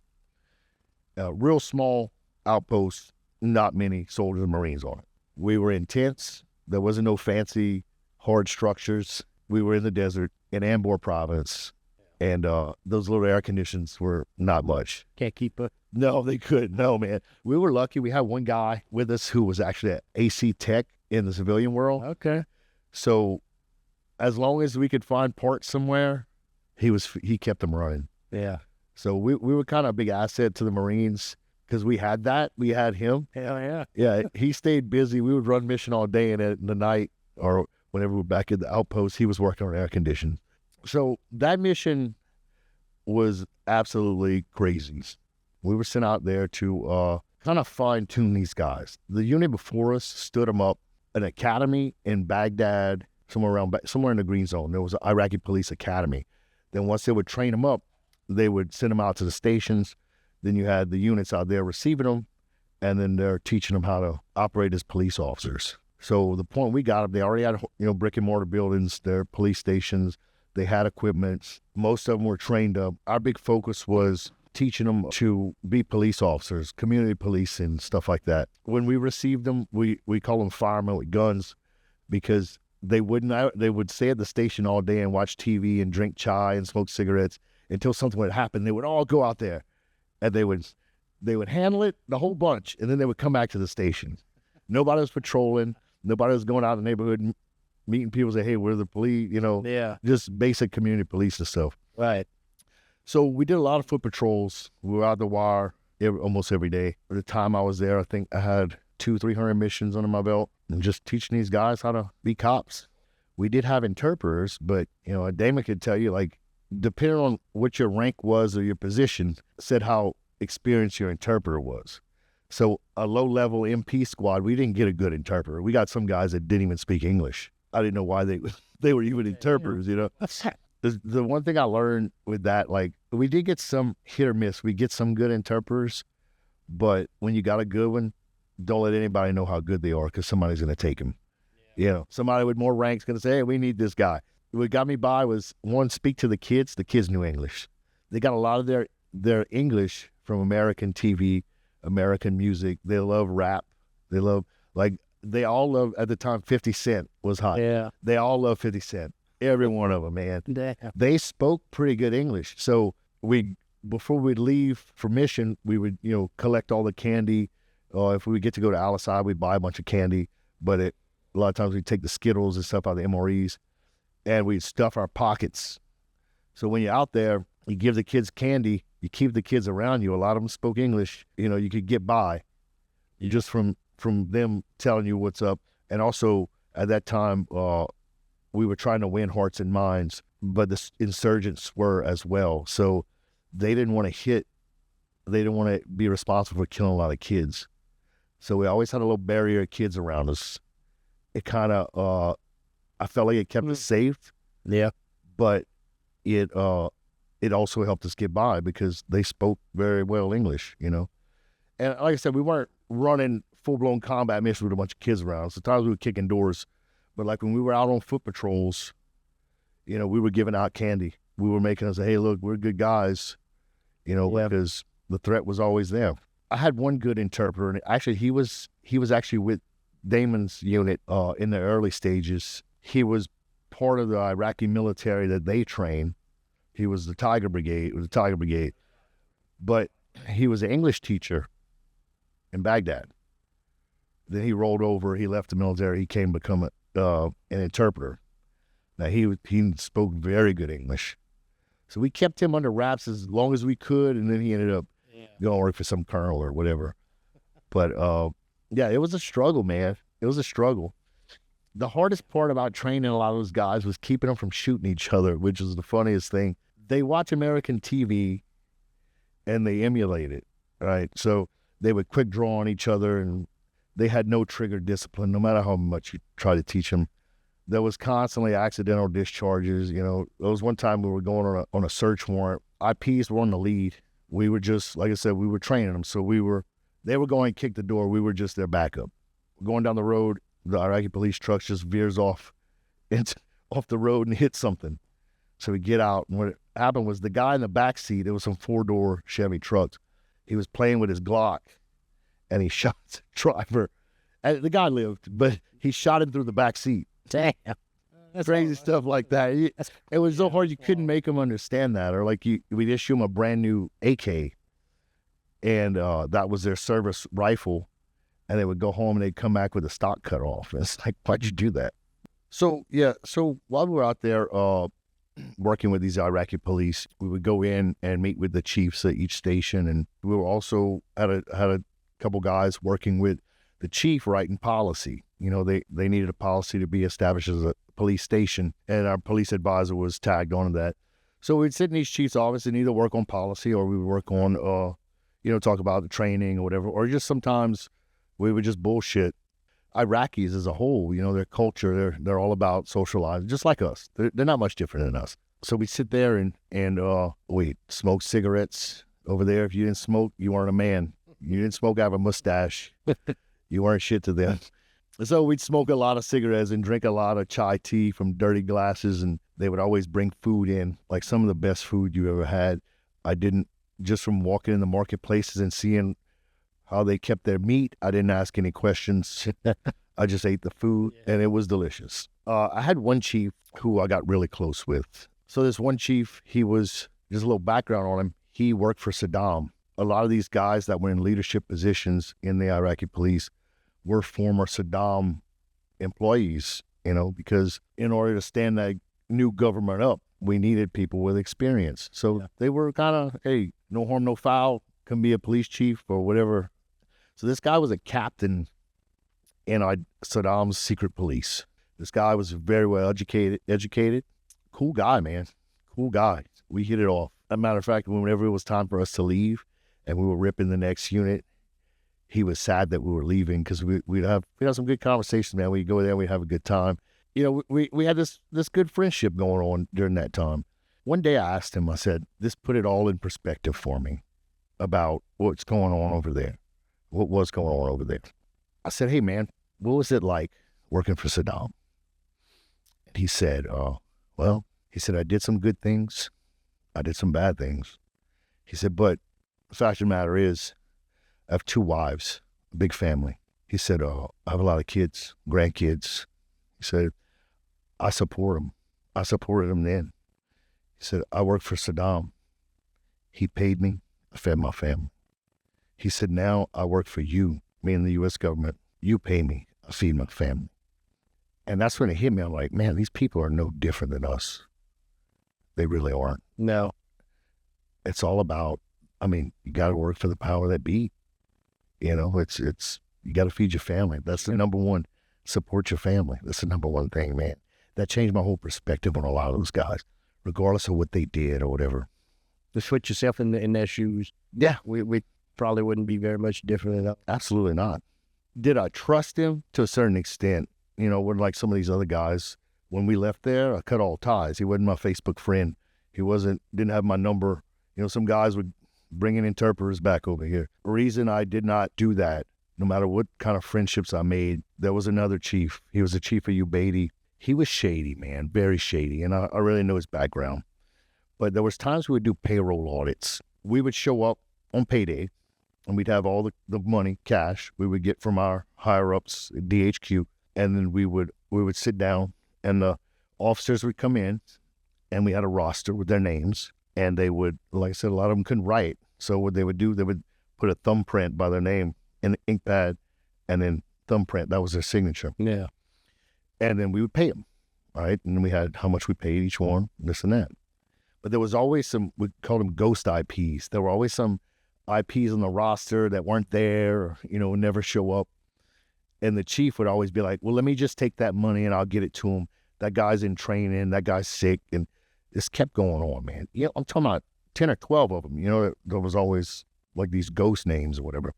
Real small outpost, not many soldiers and Marines on it. We were in tents. There wasn't no fancy, hard structures. We were in the desert in Anbar province. And those little air conditions were not much. Can't keep up. No, they couldn't. No, man. We were lucky. We had one guy with us who was actually an AC tech in the civilian world. Okay. So as long as we could find parts somewhere, he kept them running. Yeah. So we were kind of a big asset to the Marines because we had that. We had him. Hell yeah. Yeah, he stayed busy. We would run mission all day, and in the night or whenever we were back at the outpost, he was working on air conditioning. So that mission was absolutely crazy. We were sent out there to kind of fine-tune these guys. The unit before us stood them up an academy in Baghdad, somewhere in the Green Zone. There was an Iraqi police academy. Then once they would train them up, they would send them out to the stations. Then you had the units out there receiving them, and then they're teaching them how to operate as police officers. So the point we got them, they already had brick and mortar buildings, their police stations. They had equipment. Most of them were trained up. Our big focus was teaching them to be police officers, community policing, stuff like that. When we received them, we call them firemen with guns because they would stay at the station all day and watch TV and drink chai and smoke cigarettes until something would happen. They would all go out there and they would handle it, the whole bunch, and then they would come back to the station. Nobody was patrolling. Nobody was going out in the neighborhood meeting people, say, hey, we're the police, Yeah. Just basic community police and stuff. Right. So we did a lot of foot patrols. We were out the wire almost every day. By the time I was there, I think I had 200-300 missions under my belt and just teaching these guys how to be cops. We did have interpreters, but, Damon could tell you, like, depending on what your rank was or your position, said how experienced your interpreter was. So a low-level MP squad, we didn't get a good interpreter. We got some guys that didn't even speak English. I didn't know why they were even interpreters, you know. The one thing I learned with that, like, we did get some hit or miss. We get some good interpreters, but when you got a good one, don't let anybody know how good they are, because somebody's going to take them. Yeah. You know, somebody with more ranks going to say, hey, we need this guy. What got me by was, one, speak to the kids. The kids knew English. They got a lot of their English from American TV, American music. They love rap. They all love, at the time, 50 Cent was hot. Yeah. They all love 50 Cent. Every one of them, man. Damn. They spoke pretty good English. So before we'd leave for mission, we would, collect all the candy. If we get to go to Alisai, we'd buy a bunch of candy. But a lot of times we'd take the Skittles and stuff out of the MREs, and we'd stuff our pockets. So when you're out there, you give the kids candy, you keep the kids around you. A lot of them spoke English. You could get by. You just from them telling you what's up. And also, at that time, we were trying to win hearts and minds, but the insurgents were as well. So they didn't want to be responsible for killing a lot of kids. So we always had a little barrier of kids around us. It kind of, I felt like it kept us safe. Yeah. But it also helped us get by, because they spoke very well English, And like I said, we weren't running full-blown combat missions with a bunch of kids around. Sometimes we were kicking doors. But like when we were out on foot patrols, we were giving out candy. We were making us say, hey, look, we're good guys, because the threat was always there. I had one good interpreter, and actually he was actually with Damon's unit in the early stages. He was part of the Iraqi military that they trained. He was the Tiger Brigade. But he was an English teacher in Baghdad. Then he rolled over. He left the military. He came to become an interpreter. Now he spoke very good English, so we kept him under wraps as long as we could, and then he ended up going to work for some colonel or whatever. But it was a struggle, man. It was a struggle. The hardest part about training a lot of those guys was keeping them from shooting each other, which is the funniest thing. They watch American TV and they emulate it, right? So they would quick draw on each other, and they had no trigger discipline, no matter how much you try to teach them. There was constantly accidental discharges. There was one time we were going on a search warrant. IPs were on the lead. We were just, like I said, we were training them. So they were going to kick the door. We were just their backup. Going down the road, the Iraqi police truck just veers off the road and hits something. So we get out, and what happened was the guy in the back seat, it was some 4-door Chevy trucks. He was playing with his Glock, and he shot the driver. And the guy lived, but he shot him through the back seat. Damn. That's crazy stuff like that. It was so hard you couldn't make him understand that. Or like we'd issue him a brand new AK, and that was their service rifle, and they would go home and they'd come back with the stock cut off. And it's like, why'd you do that? So while we were out there working with these Iraqi police, we would go in and meet with the chiefs at each station, and we were also had a couple guys working with the chief writing policy. They needed a policy to be established as a police station, and our police advisor was tagged on to that. So we'd sit in each chief's office and either work on policy, or we would work on, talk about the training or whatever, or just sometimes we would just bullshit. Iraqis as a whole, their culture, they're all about socializing, just like us. They're not much different than us. So we sit there and we'd smoke cigarettes over there. If you didn't smoke, you weren't a man. You didn't smoke, have a mustache. You weren't shit to them. So we'd smoke a lot of cigarettes and drink a lot of chai tea from dirty glasses, and they would always bring food in, like some of the best food you ever had. Just from walking in the marketplaces and seeing how they kept their meat, I didn't ask any questions. I just ate the food, and it was delicious. I had one chief who I got really close with. So this one chief, he was, just a little background on him, he worked for Saddam. A lot of these guys that were in leadership positions in the Iraqi police were former Saddam employees, because in order to stand that new government up, we needed people with experience. So they were kind of, hey, no harm, no foul, can be a police chief or whatever. So this guy was a captain in Saddam's secret police. This guy was very well educated. Cool guy, man. Cool guy. We hit it off. As a matter of fact, whenever it was time for us to leave and we were ripping the next unit, he was sad that we were leaving, because we'd have some good conversations, man. We'd go there, we'd have a good time. we had this good friendship going on during that time. One day I asked him, I said, this put it all in perspective for me about what's going on over there. What was going on over there? I said, hey, man, what was it like working for Saddam? And he said, I did some good things. I did some bad things. He said, but the fact of the matter is, I have 2 wives, a big family. He said, I have a lot of kids, grandkids. He said, I support them. I supported them then. He said, I worked for Saddam. He paid me. I fed my family. He said, now I work for you, me and the U.S. government. You pay me. I feed my family. And that's when it hit me. I'm like, man, these people are no different than us. They really aren't. No. It's all about, you got to work for the power that be. It's you got to feed your family. That's the number one. Support your family. That's the number one thing, man. That changed my whole perspective on a lot of those guys, regardless of what they did or whatever. To put yourself in their shoes. Yeah. We probably wouldn't be very much different than that. Absolutely not. Did I trust him? To a certain extent. When like some of these other guys, when we left there, I cut all ties. He wasn't my Facebook friend. He didn't have my number. Some guys would bring in interpreters back over here. The reason I did not do that, no matter what kind of friendships I made, there was another chief. He was the chief of Ubaidi. He was shady, man, very shady. And I really know his background. But there was times we would do payroll audits. We would show up on payday, and we'd have all the money, cash, we would get from our higher-ups at DHQ. And then we would sit down, and the officers would come in, and we had a roster with their names. And they would, like I said, a lot of them couldn't write. So what they would do, they would put a thumbprint by their name in the ink pad, and then thumbprint. That was their signature. Yeah. And then we would pay them, all right? And we had how much we paid each one, this and that. But there was always some, we called them ghost IPs. There were always some IPs on the roster that weren't there, or, would never show up. And the chief would always be like, well, let me just take that money and I'll get it to him. That guy's in training. That guy's sick. And this kept going on, man. I'm talking about 10 or 12 of them. There was always like these ghost names or whatever.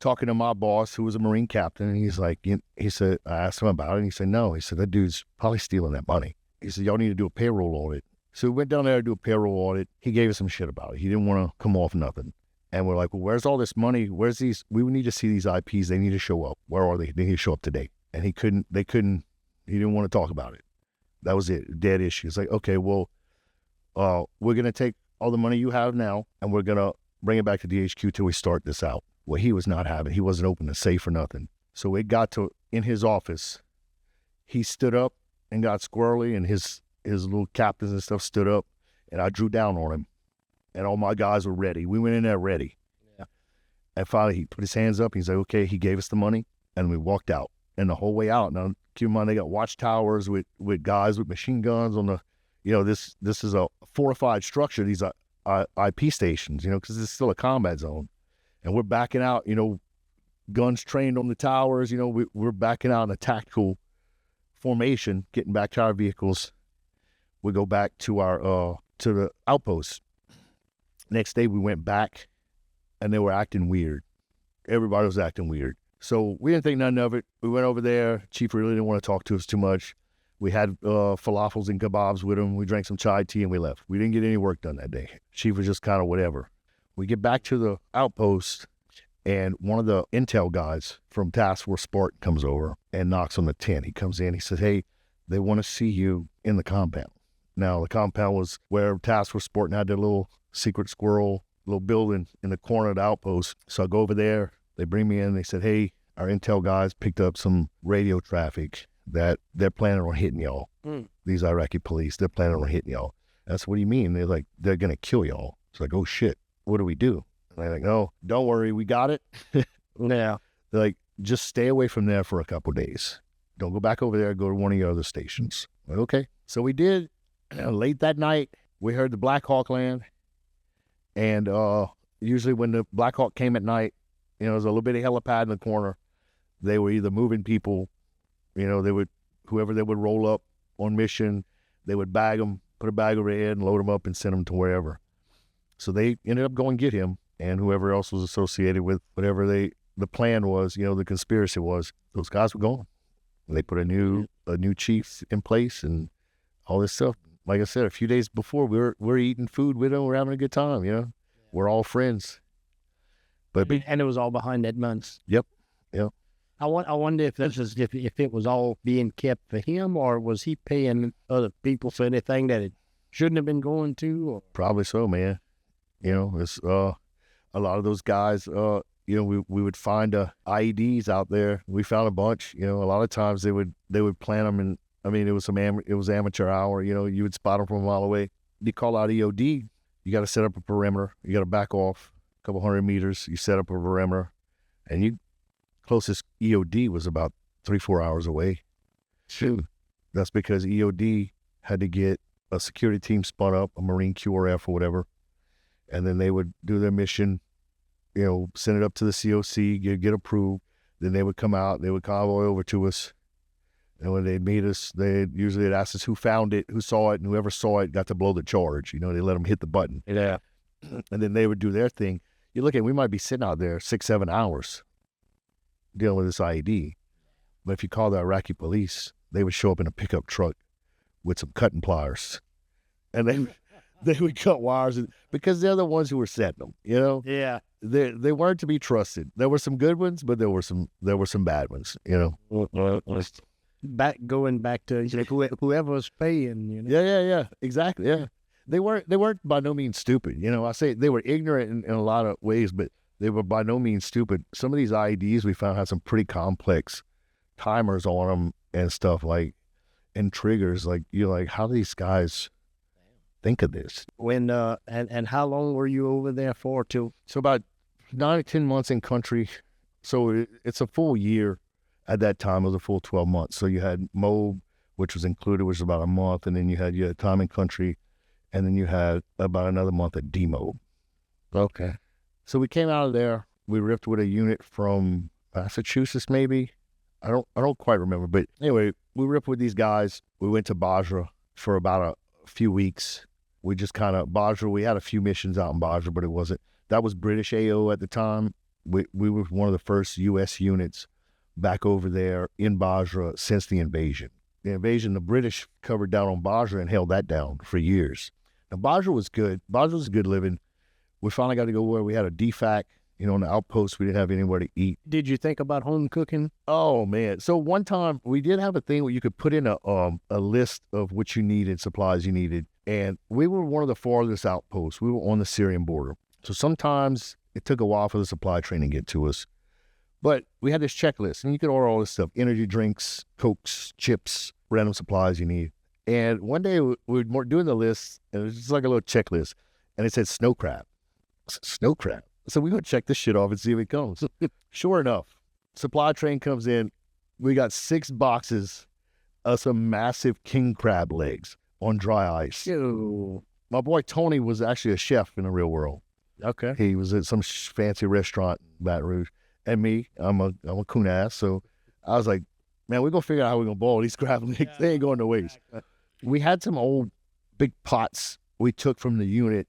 Talking to my boss, who was a Marine captain, and he's like, he said, I asked him about it, and he said, no. He said, that dude's probably stealing that money. He said, y'all need to do a payroll audit. So we went down there to do a payroll audit. He gave us some shit about it. He didn't want to come off nothing. And we're like, well, where's all this money? Where's these? We need to see these IPs. They need to show up. Where are they? They need to show up today. And he didn't want to talk about it. That was it. Dead issue. It's like, okay, well, we're going to take all the money you have now, and we're going to bring it back to DHQ till we start this out. Well, he was not having. He wasn't open to safe or nothing. So it got to, in his office, he stood up and got squirrely, and his little captains and stuff stood up, and I drew down on him. And all my guys were ready. We went in there ready. Yeah. And finally, he put his hands up. He's like, okay, he gave us the money, and we walked out. And the whole way out, now, keep in mind, they got watchtowers with guys with machine guns on the, this is a fortified structure, these IP stations, because it's still a combat zone. And we're backing out, guns trained on the towers, we're backing out in a tactical formation, getting back to our vehicles. We go back to our, to the outpost. Next day we went back, and they were acting weird. Everybody was acting weird. So we didn't think nothing of it. We went over there. Chief really didn't want to talk to us too much. We had falafels and kebabs with him. We drank some chai tea, and we left. We didn't get any work done that day. Chief was just kind of whatever. We get back to the outpost, and one of the intel guys from Task Force Spartan comes over and knocks on the tent. He comes in. He says, hey, they want to see you in the compound. Now, the compound was where Task Force Spartan had their little secret squirrel, little building in the corner of the outpost. So I go over there. They bring me in. They said, hey, our intel guys picked up some radio traffic that they're planning on hitting y'all. These Iraqi police, they're planning on hitting y'all. That's what do you mean? They're like, they're going to kill y'all. It's like, oh, shit. What do we do? And they're like, no, don't worry. We got it. Yeah. They're like, just stay away from there for a couple of days. Don't go back over there. Go to one of your other stations. Like, okay. So we did. Late that night, we heard the Black Hawk land. And usually when the Black Hawk came at night, there's a little bitty helipad in the corner. They were either moving people, whoever they would roll up on mission, they would bag them, put a bag over their head and load them up and send them to wherever. So they ended up going get him and whoever else was associated with whatever the plan was, the conspiracy was. Those guys were gone. They put a new chief in place and all this stuff. Like I said, a few days before, we're eating food with them. We're having a good time, you know. We're all friends. But And it was all behind that months. Yep. I wonder if if it was all being kept for him, or was he paying other people for anything that it shouldn't have been going to? Or? Probably so, man. You know, it's a lot of those guys. You know, we would find IEDs out there. We found a bunch. You know, a lot of times they would plant them, and I mean, it was amateur hour. You know, you would spot them from a mile away. You call out EOD. You got to set up a perimeter. You got to back off a couple 100 meters. You set up a perimeter, and you. Closest EOD was about 3-4 hours away. Shoot. That's because EOD had to get a security team spun up, a Marine QRF or whatever, and then they would do their mission, you know, send it up to the COC, get approved. Then they would come out, they would convoy over to us, and when they'd meet us, they'd ask us who found it, who saw it, and whoever saw it got to blow the charge. You know, they let them hit the button. Yeah. And then they would do their thing. You look at, we might be sitting out there 6-7 hours dealing with this IED. But if you call the Iraqi police, they would show up in a pickup truck with some cutting pliers. And they would cut wires because they're the ones who were setting them, you know? Yeah. They weren't to be trusted. There were some good ones, but there were some bad ones, you know? Going back to whoever was paying, you know? Yeah. Exactly, yeah. They weren't by no means stupid. You know, I say they were ignorant in a lot of ways, but they were by no means stupid. Some of these IEDs we found had some pretty complex timers on them and stuff like, and triggers. Like, you're like, how do these guys think of this? When and how long were you over there for? Till So about 9 to 10 months in country. So it's a full year at that time. It was a full 12 months. So you had MOB, which was included, which was about a month, and then you had time in country, and then you had about another month at DMOB. okay. So we came out of there. We ripped with a unit from Massachusetts, maybe. I don't quite remember. But anyway, we ripped with these guys. We went to Basra for about a few weeks. We just kind of, Basra, we had a few missions out in Basra, but it wasn't. That was British AO at the time. We were one of the first U.S. units back over there in Basra since the invasion. The invasion, the British covered down on Basra and held that down for years. Now, Basra was good. Basra was good living. We finally got to go where we had a DFAC, you know, on the outpost. We didn't have anywhere to eat. Did you think about home cooking? Oh, man. So one time we did have a thing where you could put in a list of what you needed, supplies you needed. And we were one of the farthest outposts. We were on the Syrian border. So sometimes it took a while for the supply train to get to us. But we had this checklist, and you could order all this stuff: energy drinks, Cokes, chips, random supplies you need. And one day we were doing the list, and it was just like a little checklist, and it said snow crab. Snow crab. So we go check this shit off and see if it comes. Sure enough, supply train comes in. We got 6 boxes of some massive king crab legs on dry ice. Ew. My boy Tony was actually a chef in the real world. Okay. He was at some fancy restaurant in Baton Rouge. And me, I'm a coon ass. So I was like, man, we're going to figure out how we're going to boil these crab legs. Yeah, they ain't going to waste. We had some old big pots we took from the unit.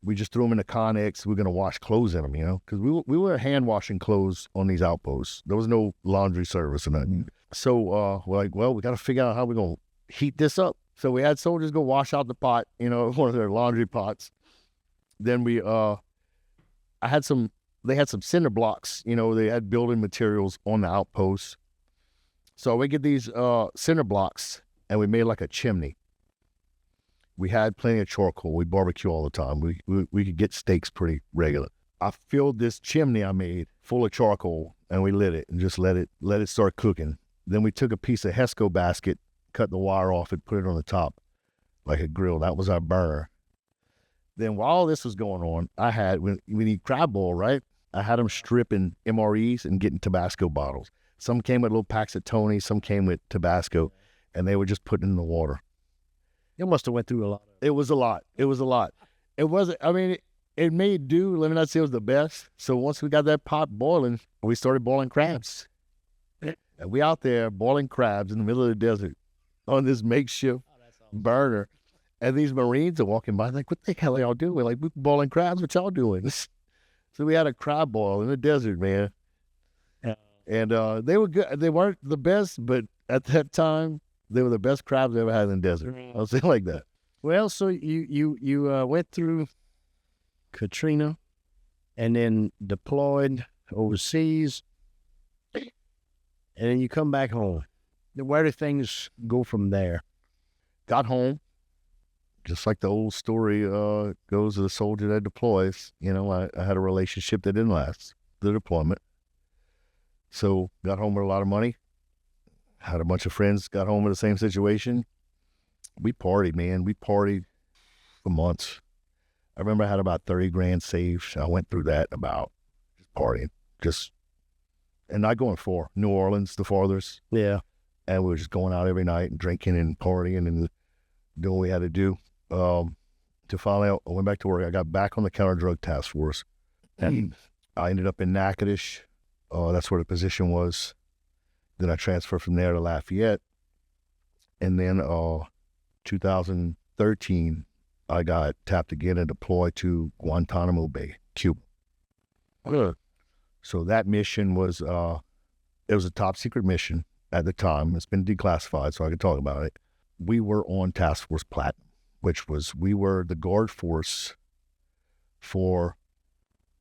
We just threw them in the Connex. We're going to wash clothes in them, you know, because we were hand washing clothes on these outposts. There was no laundry service or nothing. So we're like, well, we got to figure out how we're going to heat this up. So we had soldiers go wash out the pot, you know, one of their laundry pots. Then they had some cinder blocks, you know, they had building materials on the outposts. So we get these cinder blocks and we made like a chimney. We had plenty of charcoal. We barbecue all the time. We could get steaks pretty regular. I filled this chimney I made full of charcoal and we lit it and just let it start cooking. Then we took a piece of Hesco basket, cut the wire off and put it on the top like a grill. That was our burner. Then while all this was going on, we need crab boil, right? I had them stripping MREs and getting Tabasco bottles. Some came with little packs of Tony, some came with Tabasco, and they were just putting it in the water. You must have went through a lot. It was a lot. It wasn't, I mean, it made do. Let me not say it was the best. So once we got that pot boiling, we started boiling crabs. And we out there boiling crabs in the middle of the desert on this makeshift burner. And these Marines are walking by like, what the hell are y'all doing? We're like, we're boiling crabs. What y'all doing? So we had a crab boil in the desert, man. Yeah. And they were good. They weren't the best, but at that time, they were the best crabs I ever had in the desert. I'll say it like that. Well, so you went through Katrina and then deployed overseas, and then you come back home. Where do things go from there? Got home, just like the old story goes of the soldier that deploys. You know, I had a relationship that didn't last, the deployment. So got home with a lot of money. Had a bunch of friends, got home in the same situation. We partied, man. We partied for months. I remember I had about 30 grand saved. I went through that about just partying. And not going far. New Orleans, the farthest. Yeah. And we were just going out every night and drinking and partying and doing what we had to do. To finally, I went back to work. I got back on the counter drug task force. And I ended up in Natchitoches. That's where the position was. Then I transferred from there to Lafayette. And then 2013, I got tapped again and deployed to Guantanamo Bay, Cuba. So that mission was, it was a top secret mission at the time. It's been declassified, so I can talk about it. We were on Task Force Platinum, which was, we were the guard force for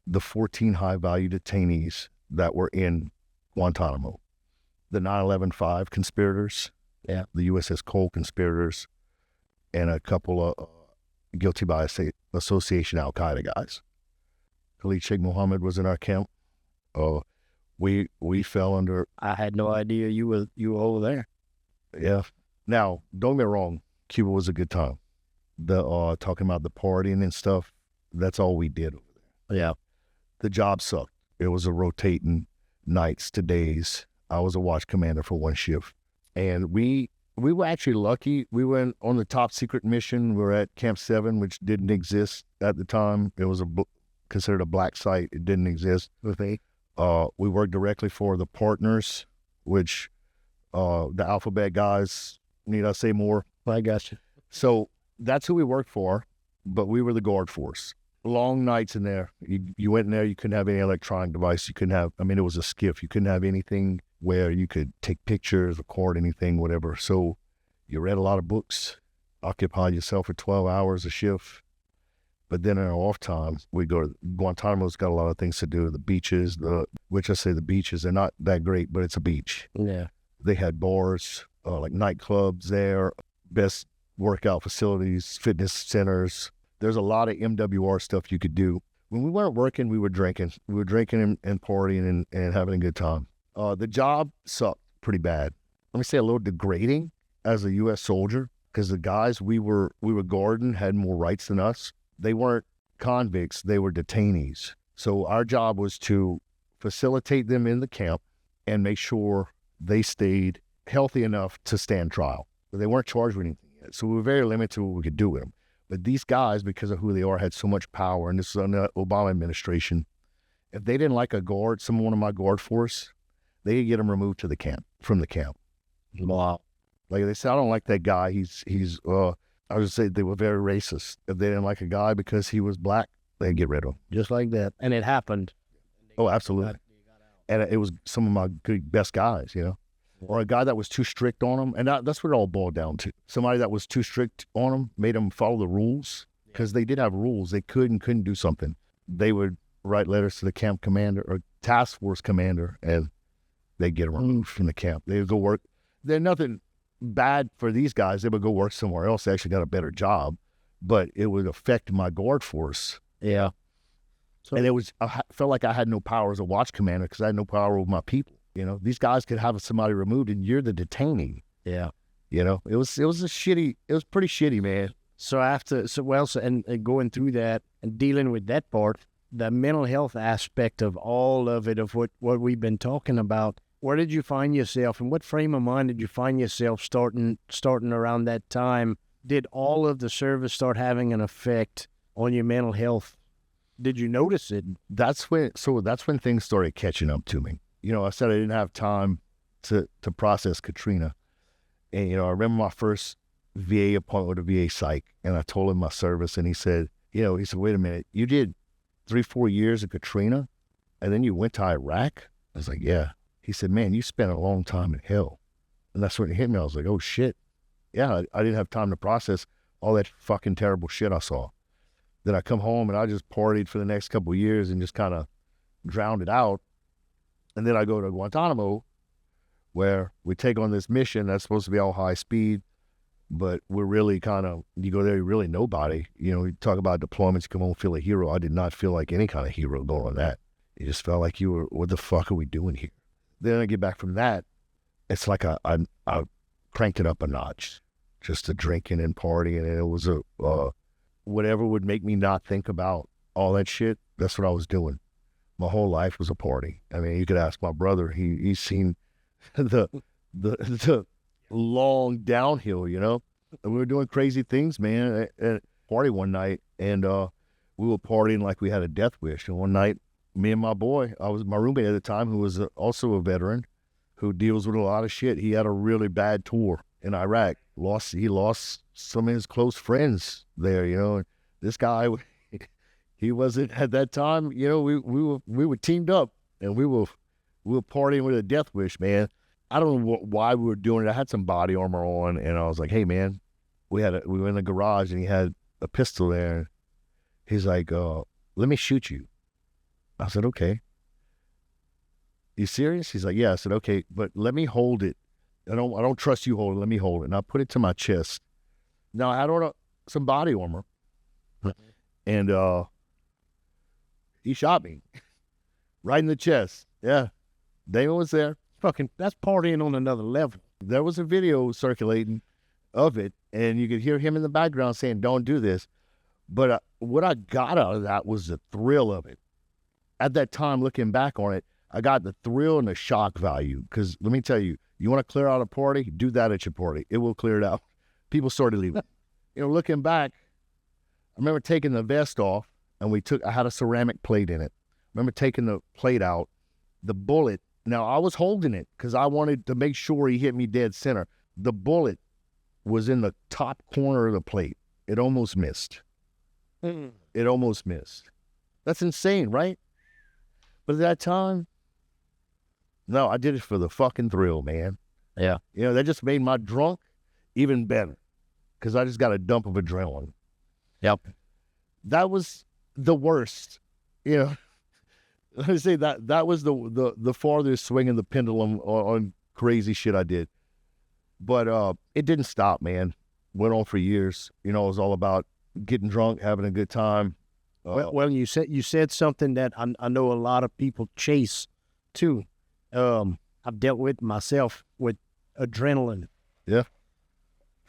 the 14 high-value detainees that were in Guantanamo. The 9/11 conspirators, the USS Cole conspirators, and a couple of guilty by association Al-Qaeda guys. Khalid Sheikh Mohammed was in our camp. We fell under. I had no idea you were over there. Yeah. Now, don't get me wrong, Cuba was a good time. The talking about the partying and stuff, that's all we did over there. Yeah. The job sucked. It was a rotating nights to days. I was a watch commander for one shift. And we were actually lucky. We went on the top secret mission. We were at Camp 7, which didn't exist at the time. It was considered a black site. It didn't exist. Okay. We worked directly for the partners, which the alphabet guys, need I say more? I got you. So that's who we worked for, but we were the guard force. Long nights in there. You went in there, you couldn't have any electronic device. You couldn't have, it was a skiff. You couldn't have anything where you could take pictures, record anything, whatever. So you read a lot of books, occupied yourself for 12 hours a shift. But then in our off time, we go to Guantanamo's got a lot of things to do. The beaches, which I say the beaches, they're not that great, but it's a beach. Yeah. They had bars, like nightclubs there, best workout facilities, fitness centers. There's a lot of MWR stuff you could do. When we weren't working, we were drinking. We were drinking and partying and having a good time. The job sucked pretty bad. Let me say a little degrading as a U.S. soldier, because the guys we were guarding had more rights than us. They weren't convicts, they were detainees. So our job was to facilitate them in the camp and make sure they stayed healthy enough to stand trial. But they weren't charged with anything yet. So we were very limited to what we could do with them. But these guys, because of who they are, had so much power, and this was under the Obama administration. If they didn't like a guard, one of my guard force, they could get them removed to the camp, from the camp. Wow. Like they said, I don't like that guy. I would say they were very racist. If they didn't like a guy because he was black, they'd get rid of him. Just like that. And it happened. Oh, absolutely. And it was some of my best guys, or a guy that was too strict on them. And that's what it all boiled down to. Somebody that was too strict on them, made them follow the rules, because they did have rules. They couldn't do something. They would write letters to the camp commander or task force commander, and they'd get them removed from the camp. They would go work. There's nothing bad for these guys. They would go work somewhere else. They actually got a better job, but it would affect my guard force. Yeah. So, and I felt like I had no power as a watch commander because I had no power over my people. These guys could have somebody removed, and you're the detainee. Yeah. It was pretty shitty, man. So and going through that and dealing with that part, the mental health aspect of all of it, of what we've been talking about, where did you find yourself, and what frame of mind did you find yourself starting around that time? Did all of the service start having an effect on your mental health? Did you notice it? That's when things started catching up to me. I said I didn't have time to process Katrina. And, I remember my first VA appointment with a VA psych, and I told him my service, and he said, wait a minute, you did 3-4 years of Katrina, and then you went to Iraq? I was like, yeah. He said, man, you spent a long time in hell. And that's when it hit me. I was like, oh shit. Yeah, I didn't have time to process all that fucking terrible shit I saw. Then I come home and I just partied for the next couple of years and just kind of drowned it out. And then I go to Guantanamo, where we take on this mission that's supposed to be all high speed, but we're really kind of, you go there, you're really nobody. You know, you talk about deployments, you come home, feel a hero. I did not feel like any kind of hero going on that. You just felt like you were, what the fuck are we doing here? Then I get back from that. It's like I cranked it up a notch, just the drinking and partying. And it was whatever would make me not think about all that shit. That's what I was doing. My whole life was a party. I mean, you could ask my brother. He's seen the long downhill, you know. And we were doing crazy things, man. At party one night, and we were partying like we had a death wish. And one night, me and my boy, my roommate at the time, who was also a veteran, who deals with a lot of shit. He had a really bad tour in Iraq. He lost some of his close friends there, you know. And this guy, he wasn't at that time, you know. We were teamed up, and we were partying with a death wish, man. I don't know why we were doing it. I had some body armor on, and I was like, "Hey, man," we were in the garage, and he had a pistol there. He's like, "Let me shoot you." I said, "Okay." "You serious?" He's like, "Yeah." I said, "Okay, but let me hold it. I don't trust you hold it. Let me hold it." And I put it to my chest. Now I had on some body armor, and he shot me right in the chest. Yeah, Damon was there. Fucking, that's partying on another level. There was a video circulating of it, and you could hear him in the background saying, "Don't do this." But what I got out of that was the thrill of it. At that time, looking back on it, I got the thrill and the shock value. Because let me tell you, you want to clear out a party? Do that at your party. It will clear it out. People started leaving. You know, looking back, I remember taking the vest off, and I had a ceramic plate in it. I remember taking the plate out, the bullet. Now, I was holding it because I wanted to make sure he hit me dead center. The bullet was in the top corner of the plate. It almost missed. It almost missed. That's insane, right? But at that time, no, I did it for the fucking thrill, man. Yeah. You know, that just made my drunk even better because I just got a dump of adrenaline. Yep. That was the worst, you know. Let me say that was the farthest swing of the pendulum on crazy shit I did. But it didn't stop, man. Went on for years. You know, it was all about getting drunk, having a good time. Well, you said something that I know a lot of people chase too. I've dealt with myself with adrenaline. Yeah.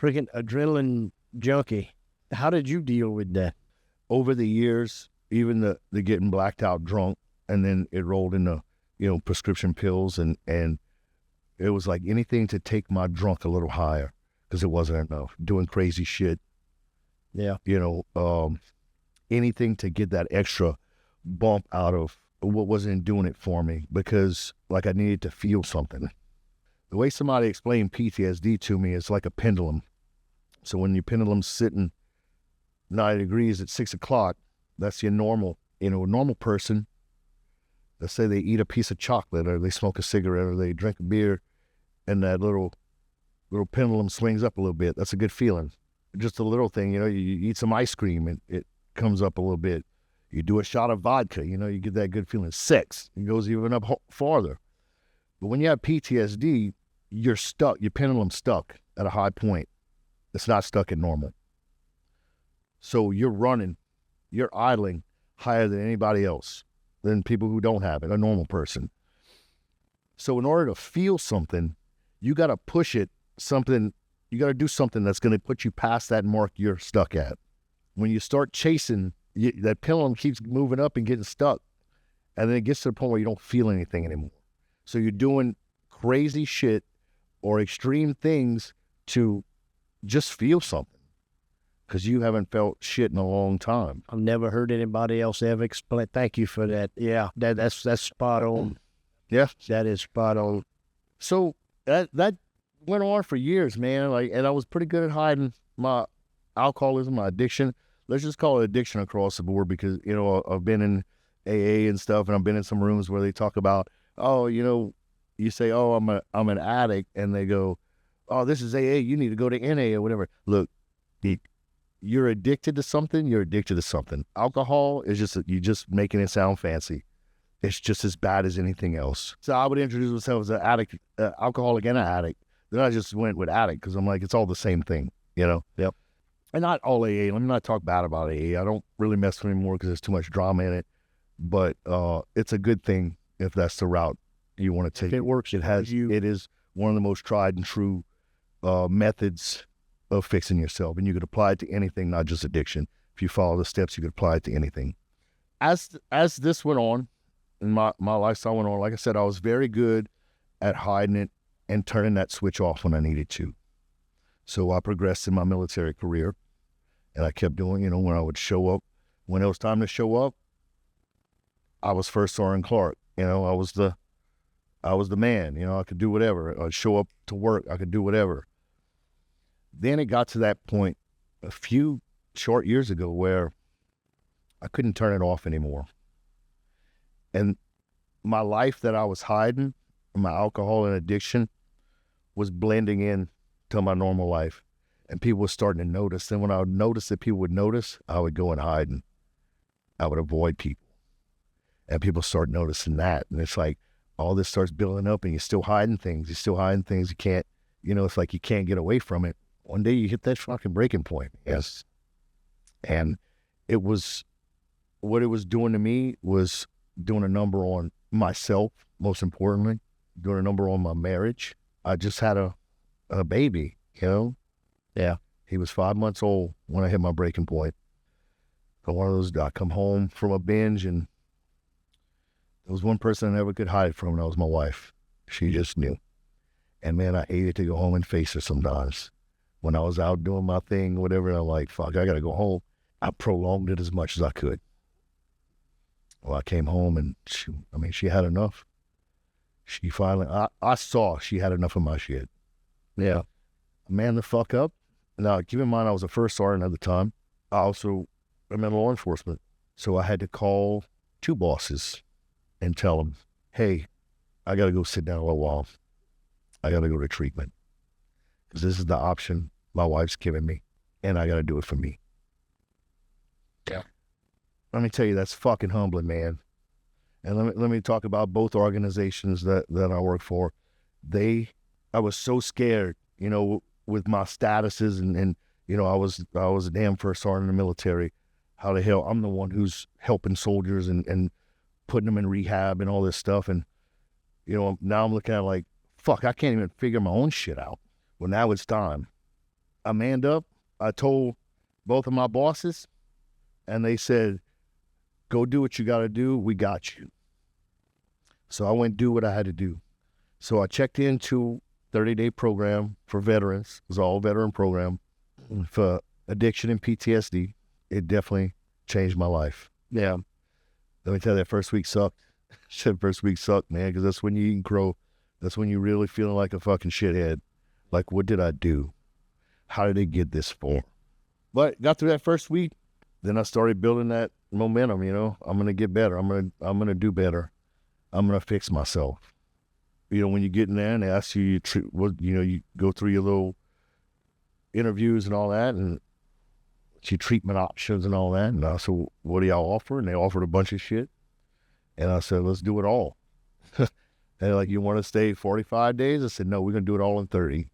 Freaking adrenaline junkie. How did you deal with that? Over the years, even the getting blacked out drunk, and then it rolled into, you know, prescription pills, and it was like anything to take my drunk a little higher because it wasn't enough. Doing crazy shit. Yeah. You know, anything to get that extra bump out of what wasn't doing it for me because, like, I needed to feel something. The way somebody explained PTSD to me is like a pendulum. So when your pendulum's sitting 90 degrees at 6 o'clock, that's your normal. You know, a normal person, let's say they eat a piece of chocolate or they smoke a cigarette or they drink a beer and that little pendulum swings up a little bit. That's a good feeling. Just a little thing, you know, you eat some ice cream and it comes up a little bit. You do a shot of vodka, you know, you get that good feeling. Sex, it goes even up farther. But when you have PTSD, you're stuck, your pendulum's stuck at a high point. It's not stuck at normal. So you're running, you're idling higher than anybody else, than people who don't have it, a normal person. So in order to feel something, you got to push it, you got to do something that's going to put you past that mark you're stuck at. When you start chasing, that pendulum keeps moving up and getting stuck. And then it gets to the point where you don't feel anything anymore. So you're doing crazy shit or extreme things to just feel something because you haven't felt shit in a long time. I've never heard anybody else ever explain. Thank you for that. Yeah, that's spot on. Yeah. That is spot on. So that went on for years, man. Like, and I was pretty good at hiding my alcoholism, my addiction. Let's just call it addiction across the board because, you know, I've been in AA and stuff, and I've been in some rooms where they talk about, oh, you know, you say, oh, I'm an addict, and they go, oh, this is AA, you need to go to NA or whatever. Look, you're addicted to something, you're addicted to something. Alcohol is just, you're just making it sound fancy. It's just as bad as anything else. So I would introduce myself as an addict, alcoholic and an addict. Then I just went with addict because I'm like, it's all the same thing, you know? Yep. And not all AA. Let me not talk bad about AA. I don't really mess with it anymore because there's too much drama in it. But it's a good thing if that's the route you want to take. If it works, It is one of the most tried and true methods of fixing yourself. And you could apply it to anything, not just addiction. If you follow the steps, you could apply it to anything. As this went on, and my lifestyle went on, like I said, I was very good at hiding it and turning that switch off when I needed to. So I progressed in my military career, and I kept doing, you know, when I would show up, when it was time to show up, I was first Sergeant Clark. You know, I was the man. You know, I could do whatever. I'd show up to work. I could do whatever. Then it got to that point a few short years ago where I couldn't turn it off anymore. And my life that I was hiding, my alcohol and addiction, was blending in to my normal life. And people were starting to notice. And when I would notice that people would notice, I would go and hide, and I would avoid people. And people start noticing that. And it's like all this starts building up, and you're still hiding things. You can't, you know, it's like you can't get away from it. One day you hit that fucking breaking point. Yes. And it was, what it was doing to me was doing a number on myself, most importantly, doing a number on my marriage. I just had a baby, you know? Yeah. He was 5 months old when I hit my breaking point. So one of those, I come home from a binge, and there was one person I never could hide from, and that was my wife. She just knew. And man, I hated to go home and face her sometimes. When I was out doing my thing, whatever, and I'm like, fuck, I gotta go home. I prolonged it as much as I could. Well, I came home, and she had enough. She finally, I saw she had enough of my shit. Yeah. Man the fuck up. Now, keep in mind, I was a first sergeant at the time. I'm in law enforcement. So I had to call 2 bosses and tell them, hey, I got to go sit down a little while. I got to go to treatment. Because this is the option my wife's giving me, and I got to do it for me. Yeah. Let me tell you, that's fucking humbling, man. And let me talk about both organizations that I work for. I was so scared, you know, with my statuses, and you know, I was a damn first sergeant in the military. How the hell I'm the one who's helping soldiers and putting them in rehab and all this stuff. And you know, now I'm looking at it like, fuck, I can't even figure my own shit out. Well, now it's time. I manned up. I told both of my bosses, and they said, go do what you got to do. We got you. So I went do what I had to do. So I checked into 30-day program for veterans. It was all veteran program for addiction and PTSD. It definitely changed my life. Yeah. Let me tell you, that first week sucked. First week sucked, man, because that's when you eat crow. That's when you're really feeling like a fucking shithead. Like, what did I do? How did it get this far? But got through that first week. Then I started building that momentum, you know. I'm going to get better. I'm going to do better. I'm going to fix myself. You know, when you get in there and they ask you, you go through your little interviews and all that, and your treatment options and all that. And I said, what do y'all offer? And they offered a bunch of shit. And I said, let's do it all. And they're like, you want to stay 45 days? I said, no, we're going to do it all in 30.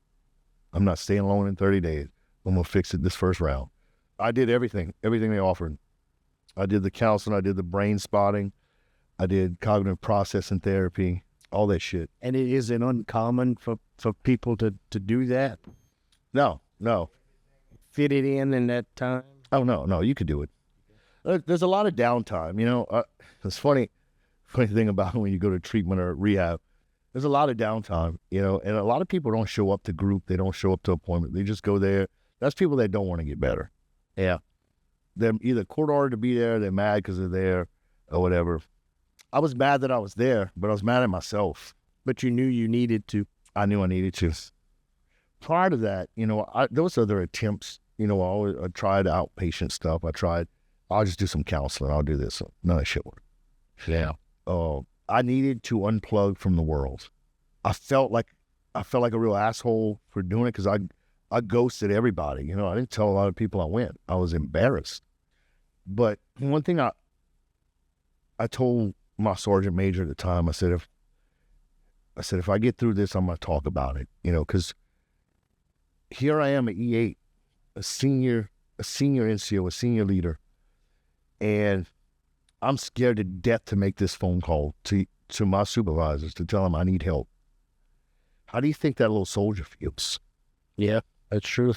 I'm not staying alone in 30 days. I'm going to fix it this first round. I did everything they offered. I did the counseling. I did the brain spotting. I did cognitive processing therapy, all that shit. And it isn't uncommon for people to do that? No. Fit it in that time? Oh, no, you could do it. There's a lot of downtime, you know. It's funny thing about when you go to treatment or rehab, there's a lot of downtime, you know, and a lot of people don't show up to group. They don't show up to appointment. They just go there. That's people that don't want to get better. Yeah. They're either court ordered to be there, they're mad because they're there or whatever. I was mad that I was there, but I was mad at myself. But you knew you needed to. I knew I needed to. Prior to that, you know, there was other attempts. You know, I tried outpatient stuff. I'll just do some counseling. I'll do this. None of that shit worked. Yeah. I needed to unplug from the world. I felt like I felt like a real asshole for doing it because I ghosted everybody. You know, I didn't tell a lot of people I went. I was embarrassed. But one thing I told my sergeant major at the time, I said, if I get through this, I'm going to talk about it, you know, because here I am at E8, a senior NCO, a senior leader, and I'm scared to death to make this phone call to my supervisors to tell them I need help. How do you think that little soldier feels? Yeah, that's true.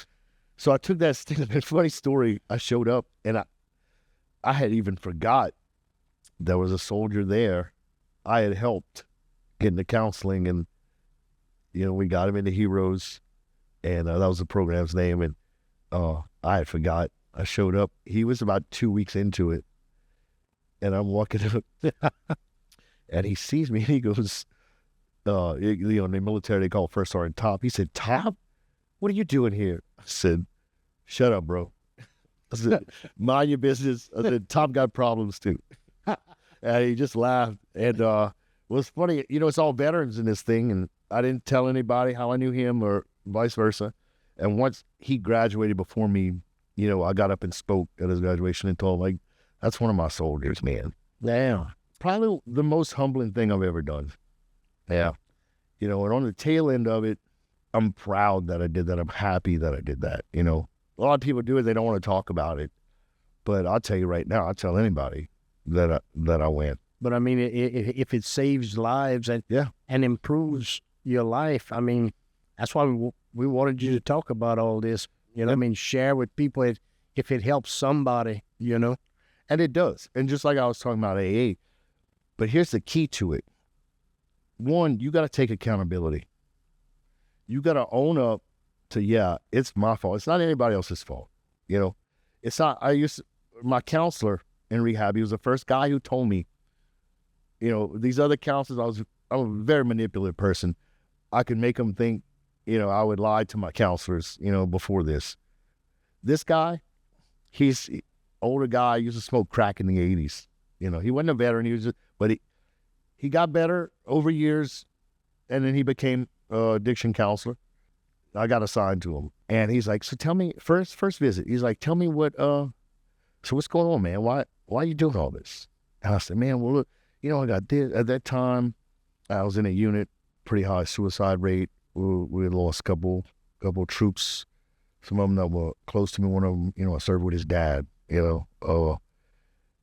So I took that stick. Funny story, I showed up, and I had even forgot there was a soldier there. I had helped get into counseling, and, you know, we got him into Heroes, and that was the program's name, and I had forgot. I showed up. He was about 2 weeks into it, and I'm walking up, and he sees me, and he goes, you know, in the military, they call it first sergeant Top. He said, Top, what are you doing here? I said, shut up, bro. I said, mind your business. I said, Top got problems too. And he just laughed. And it was funny, you know, it's all veterans in this thing, and I didn't tell anybody how I knew him or vice versa. And once he graduated before me, you know, I got up and spoke at his graduation and told him, like, that's one of my soldiers, man. Damn. Probably the most humbling thing I've ever done. Yeah. You know, and on the tail end of it, I'm proud that I did that. I'm happy that I did that. You know, a lot of people do it. They don't want to talk about it. But I'll tell you right now, I'll tell anybody that I went. But I mean, if it saves lives and improves your life, I mean, that's why we wanted you to talk about all this. You know, I mean, share with people if it helps somebody, you know. And it does. And just like I was talking about AA, but here's the key to it. One, you got to take accountability. You got to own up to, it's my fault. It's not anybody else's fault. You know, it's not, my counselor in rehab, he was the first guy who told me, you know, these other counselors, I'm a very manipulative person. I could make them think, you know, I would lie to my counselors, you know, before this. This guy, he's an older guy, used to smoke crack in the 80s. You know, he wasn't a veteran, but he got better over years, and then he became addiction counselor. I got assigned to him, and he's like, so tell me, first visit, he's like, tell me so what's going on, man? Why are you doing all this? And I said, man, well, look, you know, I got this. At that time, I was in a unit, pretty high suicide rate. We lost a couple troops, some of them that were close to me. One of them, you know, I served with his dad, you know,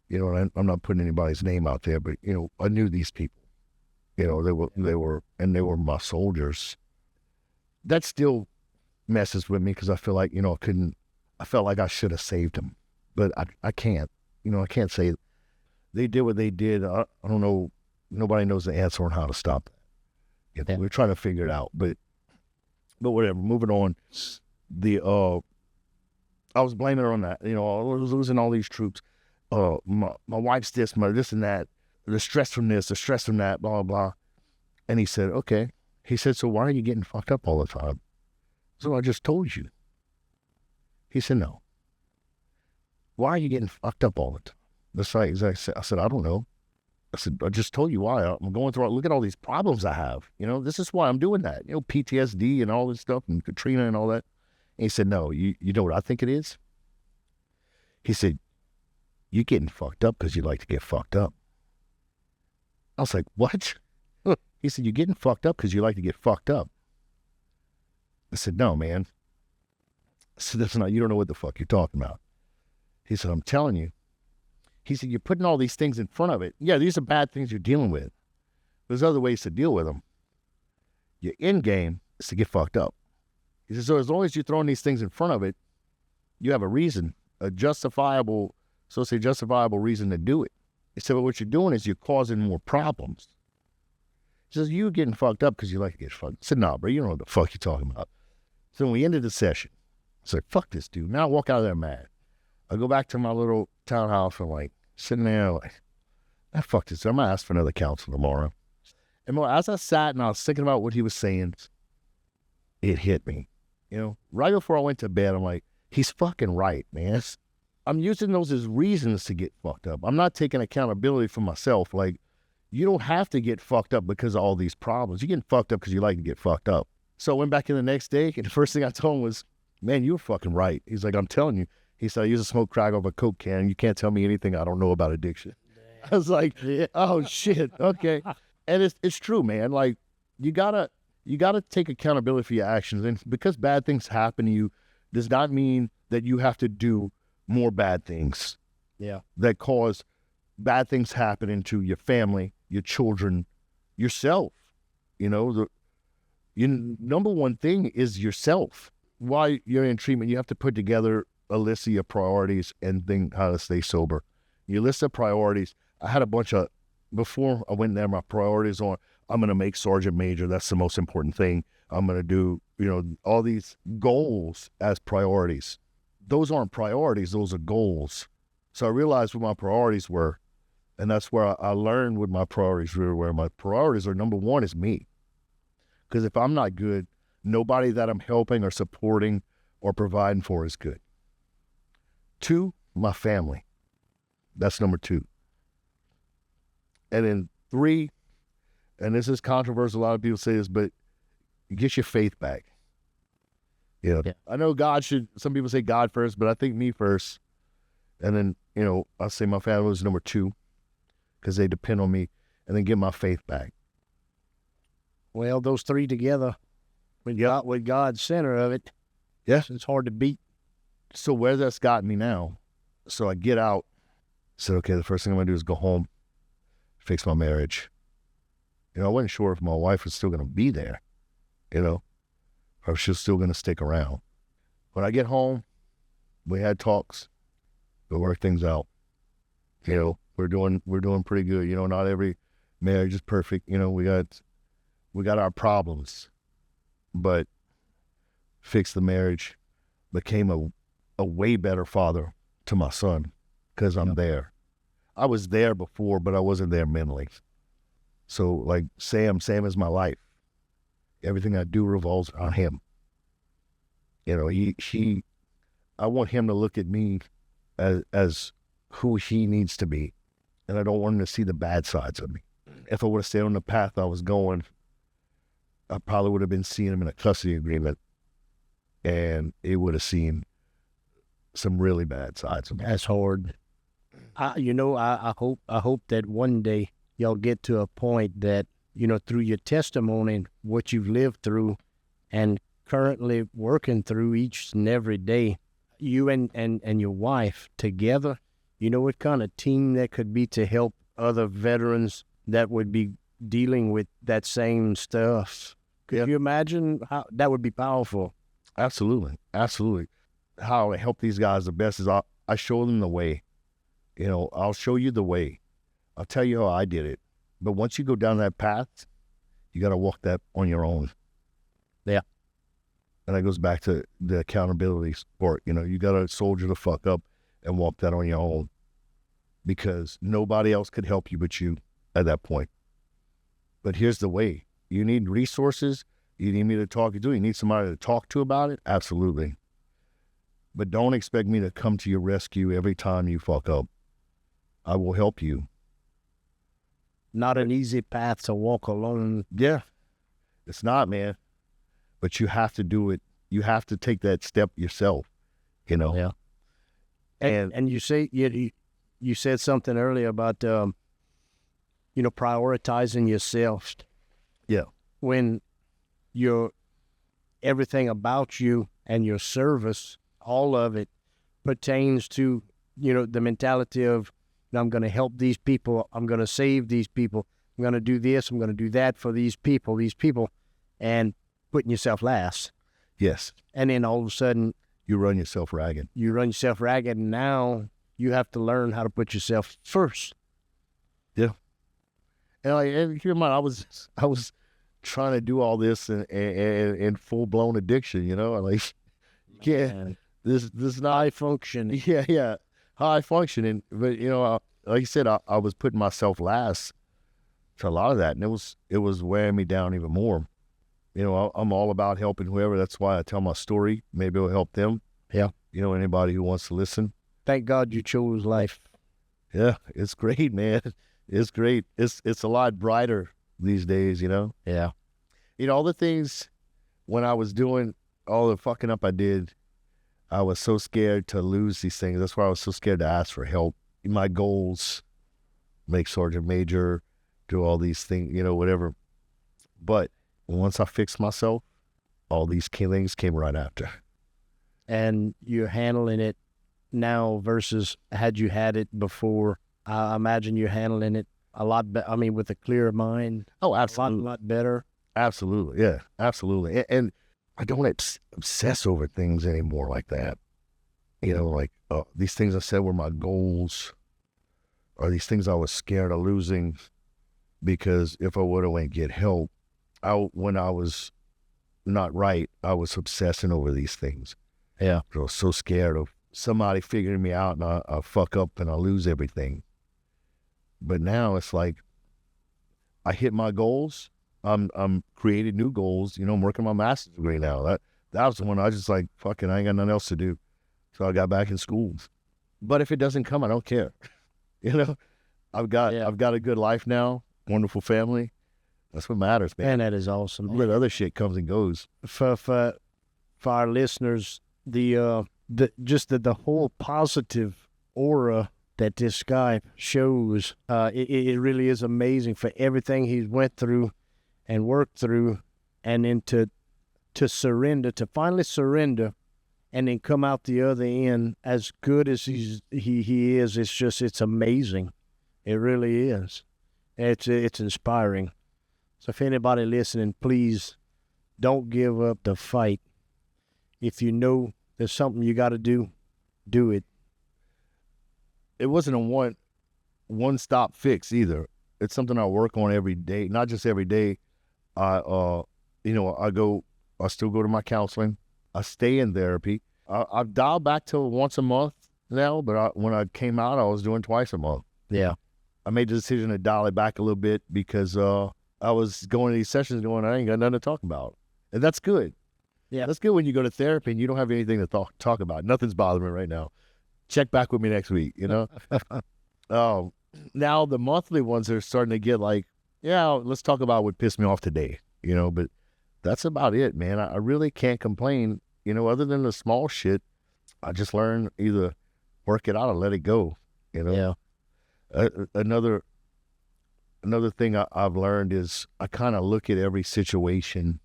and I'm not putting anybody's name out there, but, you know, I knew these people, you know, they were my soldiers. That still messes with me because I feel like, you know, I felt like I should have saved them, but I can't, you know, I can't say they did what they did. I don't know. Nobody knows the answer on how to stop that. We're trying to figure it out, but whatever, moving on. I was blaming her on that, you know, I was losing all these troops. My wife's this, my this and that, the stress from this, the stress from that, blah, blah, blah. And he said, okay. He said, so why are you getting fucked up all the time? So I just told you. He said, no. Why are you getting fucked up all the time? That's right. I said, I don't know. I said, I just told you why. I'm going through, look at all these problems I have. You know, this is why I'm doing that. You know, PTSD and all this stuff and Katrina and all that. And he said, no, you know what I think it is? He said, you're getting fucked up because you like to get fucked up. I was like, what? He said, you're getting fucked up because you like to get fucked up. I said, no, man. I said, that's not, you don't know what the fuck you're talking about. He said, I'm telling you. He said, you're putting all these things in front of it. Yeah, these are bad things you're dealing with. There's other ways to deal with them. Your end game is to get fucked up. He said, so as long as you're throwing these things in front of it, you have a reason, a justifiable reason to do it. He said, but what you're doing is you're causing more problems. He says, you're getting fucked up because you like to get fucked. I said, nah, bro, you don't know what the fuck you're talking about. So when we ended the session, I said, fuck this dude. Now I walk out of there mad. I go back to my little townhouse and like sitting there like, fuck this. I'm going to ask for another counsel tomorrow. And as I sat and I was thinking about what he was saying, it hit me. You know, right before I went to bed, I'm like, he's fucking right, man. I'm using those as reasons to get fucked up. I'm not taking accountability for myself. Like, you don't have to get fucked up because of all these problems. You're getting fucked up because you like to get fucked up. So I went back in the next day, and the first thing I told him was, man, you were fucking right. He's like, I'm telling you. He said, I used to smoke crack off a Coke can. You can't tell me anything I don't know about addiction. I was like, oh, shit, okay. And it's true, man. Like, you gotta take accountability for your actions. And because bad things happen to you does not mean that you have to do more bad things. Yeah. That cause bad things happening to your family, your children, yourself. You know, your number one thing is yourself. While you're in treatment, you have to put together a list of your priorities and think how to stay sober. Your list of priorities, I had a bunch of, before I went there, my priorities on, I'm going to make Sergeant Major. That's the most important thing. I'm going to do, all these goals as priorities. Those aren't priorities. Those are goals. So I realized what my priorities were. And that's where I learned what my priorities were, where my priorities are. Number one is me. Because if I'm not good, nobody that I'm helping or supporting or providing for is good. 2, my family. That's number 2. And then 3, and this is controversial, a lot of people say this, but get your faith back. Yeah. I know some people say God first, but I think me first. And then, I say my family was number 2 because they depend on me, and then get my faith back. Well, those 3 together with God center of it, it's hard to beat. So where that's gotten me now, so I get out, said, okay, the first thing I'm going to do is go home, fix my marriage. I wasn't sure if my wife was still going to be there, or if she was still going to stick around. When I get home, we had talks, we work things out. We're doing pretty good. Not every marriage is perfect. We got our problems, but fixed the marriage, became a way better father to my son because I'm there. I was there before, but I wasn't there mentally. So like Sam is my life. Everything I do revolves around him. I want him to look at me as who he needs to be. And I don't want him to see the bad sides of me. If I would have stayed on the path I was going, I probably would have been seeing him in a custody agreement, and it would have seen some really bad sides of me. That's hard. I hope that one day y'all get to a point that, through your testimony, what you've lived through and currently working through each and every day, you and your wife together, what kind of team that could be to help other veterans that would be dealing with that same stuff. Could you imagine how that would be powerful? Absolutely. Absolutely. How I help these guys the best is I show them the way. I'll show you the way. I'll tell you how I did it. But once you go down that path, you got to walk that on your own. Yeah. And that goes back to the accountability sport. You got to soldier the fuck up and walk that on your own, because nobody else could help you but you at that point. But here's the way. You need resources. You need me to talk to. You need somebody to talk to about it. Absolutely. But don't expect me to come to your rescue every time you fuck up. I will help you. Not an easy path to walk alone. Yeah. It's not, man. But you have to do it. You have to take that step yourself, Yeah. And you say, you said something earlier about, prioritizing yourself. Yeah. When everything about you and your service, all of it pertains to, the mentality of, I'm going to help these people. I'm going to save these people. I'm going to do this. I'm going to do that for these people, and putting yourself last. Yes. And then all of a sudden, you run yourself ragged. And now you have to learn how to put yourself first. Yeah. And keep in mind, I was trying to do all this in full blown addiction. Like, this is not high functioning. Yeah, high functioning. But like you said, I was putting myself last to a lot of that, and it was wearing me down even more. I'm all about helping whoever. That's why I tell my story. Maybe it'll help them. Yeah. Anybody who wants to listen. Thank God you chose life. Yeah, it's great, man. It's great. It's a lot brighter these days, Yeah. All the things when I was doing all the fucking up I did, I was so scared to lose these things. That's why I was so scared to ask for help. My goals, make sergeant major, do all these things, whatever. But once I fixed myself, all these killings came right after. And you're handling it now versus had you had it before. I imagine you're handling it a lot better. I mean, with a clearer mind. Oh, absolutely. A lot better. Absolutely. Yeah, absolutely. And I don't obsess over things anymore like that. Like these things I said were my goals, or these things I was scared of losing, because if I would have went get help, when I was not right, I was obsessing over these things. Yeah. I was so scared of somebody figuring me out and I fuck up and I lose everything. But now it's like I hit my goals. I'm creating new goals. I'm working my master's degree now. That was the one I just like, fucking, I ain't got nothing else to do. So I got back in school. But if it doesn't come, I don't care. I've got a good life now, wonderful family. That's what matters, man. And that is awesome. All that other shit comes and goes. For our listeners, the whole positive aura that this guy shows, it really is amazing for everything he's went through and worked through, and then to finally surrender, and then come out the other end as good as he is. It's amazing. It really is. It's inspiring. So if anybody listening, please don't give up the fight. If you know there's something you got to do, do it. It wasn't a one-stop fix either. It's something I work on every day. Not just every day. I still go to my counseling. I stay in therapy. I've dialed back to once a month now, but when I came out, I was doing twice a month. Yeah. I made the decision to dial it back a little bit because I was going to these sessions going, I ain't got nothing to talk about. And that's good. Yeah. That's good when you go to therapy and you don't have anything to talk about. Nothing's bothering me right now. Check back with me next week, Now the monthly ones are starting to get like, yeah, let's talk about what pissed me off today, but that's about it, man. I really can't complain, other than the small shit. I just learned either work it out or let it go, Yeah. Another thing I've learned is I kind of look at every situation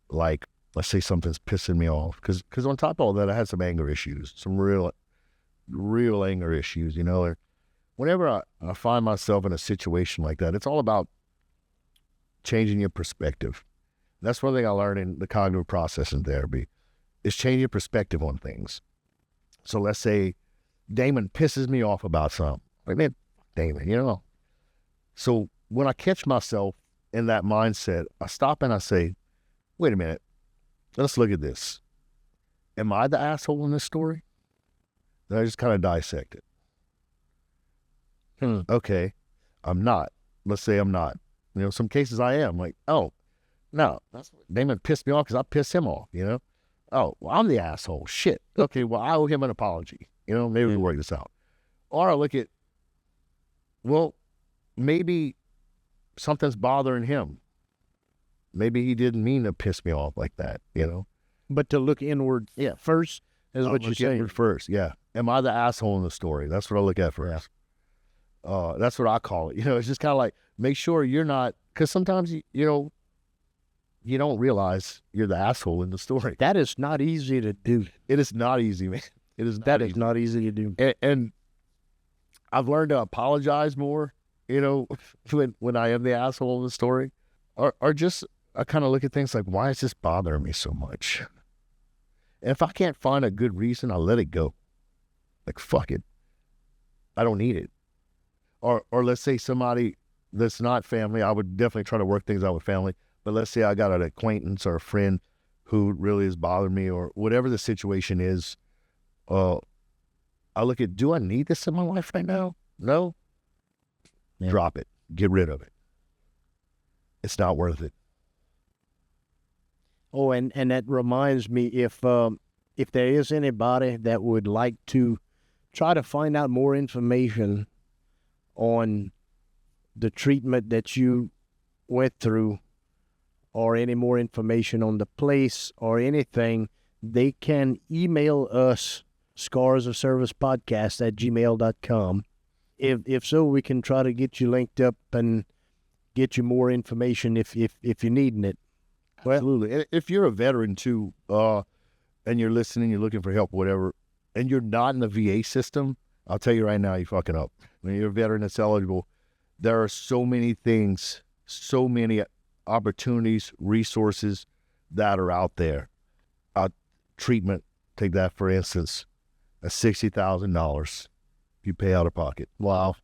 like, let's say something's pissing me off. Because on top of all that, I had some anger issues, some real anger issues, or whenever I find myself in a situation like that, it's all about changing your perspective. That's one thing I learned in the cognitive processing therapy, is change your perspective on things. So let's say Damon pisses me off about something. Like, man, Damon, So when I catch myself in that mindset, I stop and I say, wait a minute, let's look at this. Am I the asshole in this story? Then I just kind of dissect it. Okay, I'm not. Let's say I'm not. Some cases I am. Like, oh, no, Damon pissed me off because I pissed him off, Oh, well, I'm the asshole. Shit. Okay, well, I owe him an apology. Maybe we'll work this out. Or I look at, well, maybe something's bothering him. Maybe he didn't mean to piss me off like that, But to look inward first is what you're saying. First, yeah. Am I the asshole in the story? That's what I look at first. Yeah. That's what I call it. It's just kind of like, make sure you're not, because sometimes, you don't realize you're the asshole in the story. That is not easy to do. It is not easy, man. That is not easy to do. And I've learned to apologize more, when I am the asshole in the story. Or just, I kind of look at things like, why is this bothering me so much? And if I can't find a good reason, I'll let it go. Like, fuck it. I don't need it. Or let's say somebody that's not family, I would definitely try to work things out with family. But let's say I got an acquaintance or a friend who really is bothering me, or whatever the situation is. I look at, do I need this in my life right now? No. Yeah. Drop it. Get rid of it. It's not worth it. Oh, and that reminds me, if there is anybody that would like to try to find out more information on the treatment that you went through, or any more information on the place or anything, they can email us scarsofservicepodcast@gmail.com. If so, we can try to get you linked up and get you more information if you're needing it. Well, Absolutely. And if you're a veteran too, and you're listening, you're looking for help, whatever, and you're not in the VA system, I'll tell you right now, you're fucking up. When you're a veteran that's eligible, there are so many things, so many opportunities, resources that are out there. Treatment, take that for instance, $60,000 you pay out of pocket. wow.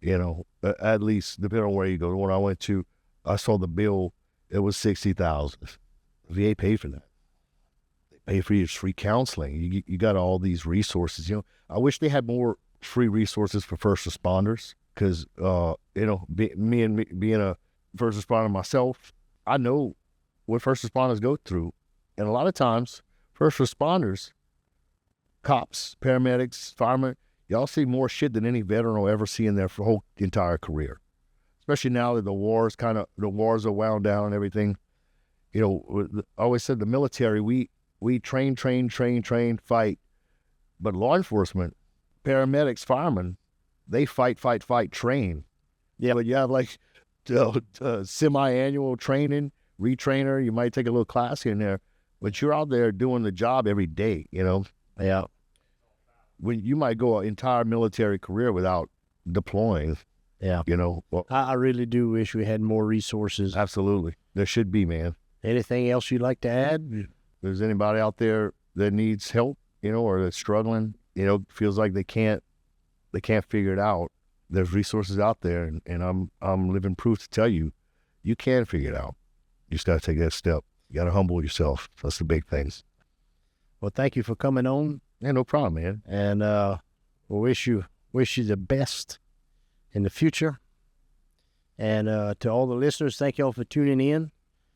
You know, at least depending on where you go. The one I went to, I saw the bill, it was $60,000. VA paid for that. They pay for your free counseling. You got all these resources. You know, I wish they had more free resources for first responders because, you know, being a first responder myself, I know what first responders go through. And a lot of times, first responders, cops, paramedics, firemen, y'all see more shit than any veteran will ever see in their whole entire career. Especially now that the wars are wound down and everything. You know, I always said the military, we train, fight. But law enforcement, paramedics, firemen, they fight, train. Yeah. But you have like semi-annual training, retrainer, you might take a little class in there, but you're out there doing the job every day, you know? Yeah. When you might go an entire military career without deploying. Yeah. You know? Well, I really do wish we had more resources. absolutely. There should be, man. Anything else you'd like to add? If there's anybody out there that needs help, you know, or that's struggling, you know, feels like they can't figure it out, there's resources out there, and I'm living proof to tell you, you can figure it out. You just got to take that step. You got to humble yourself. That's the big things. Well, thank you for coming on, Yeah, no problem, man. and we wish you the best in the future. And to all the listeners, thank y'all for tuning in.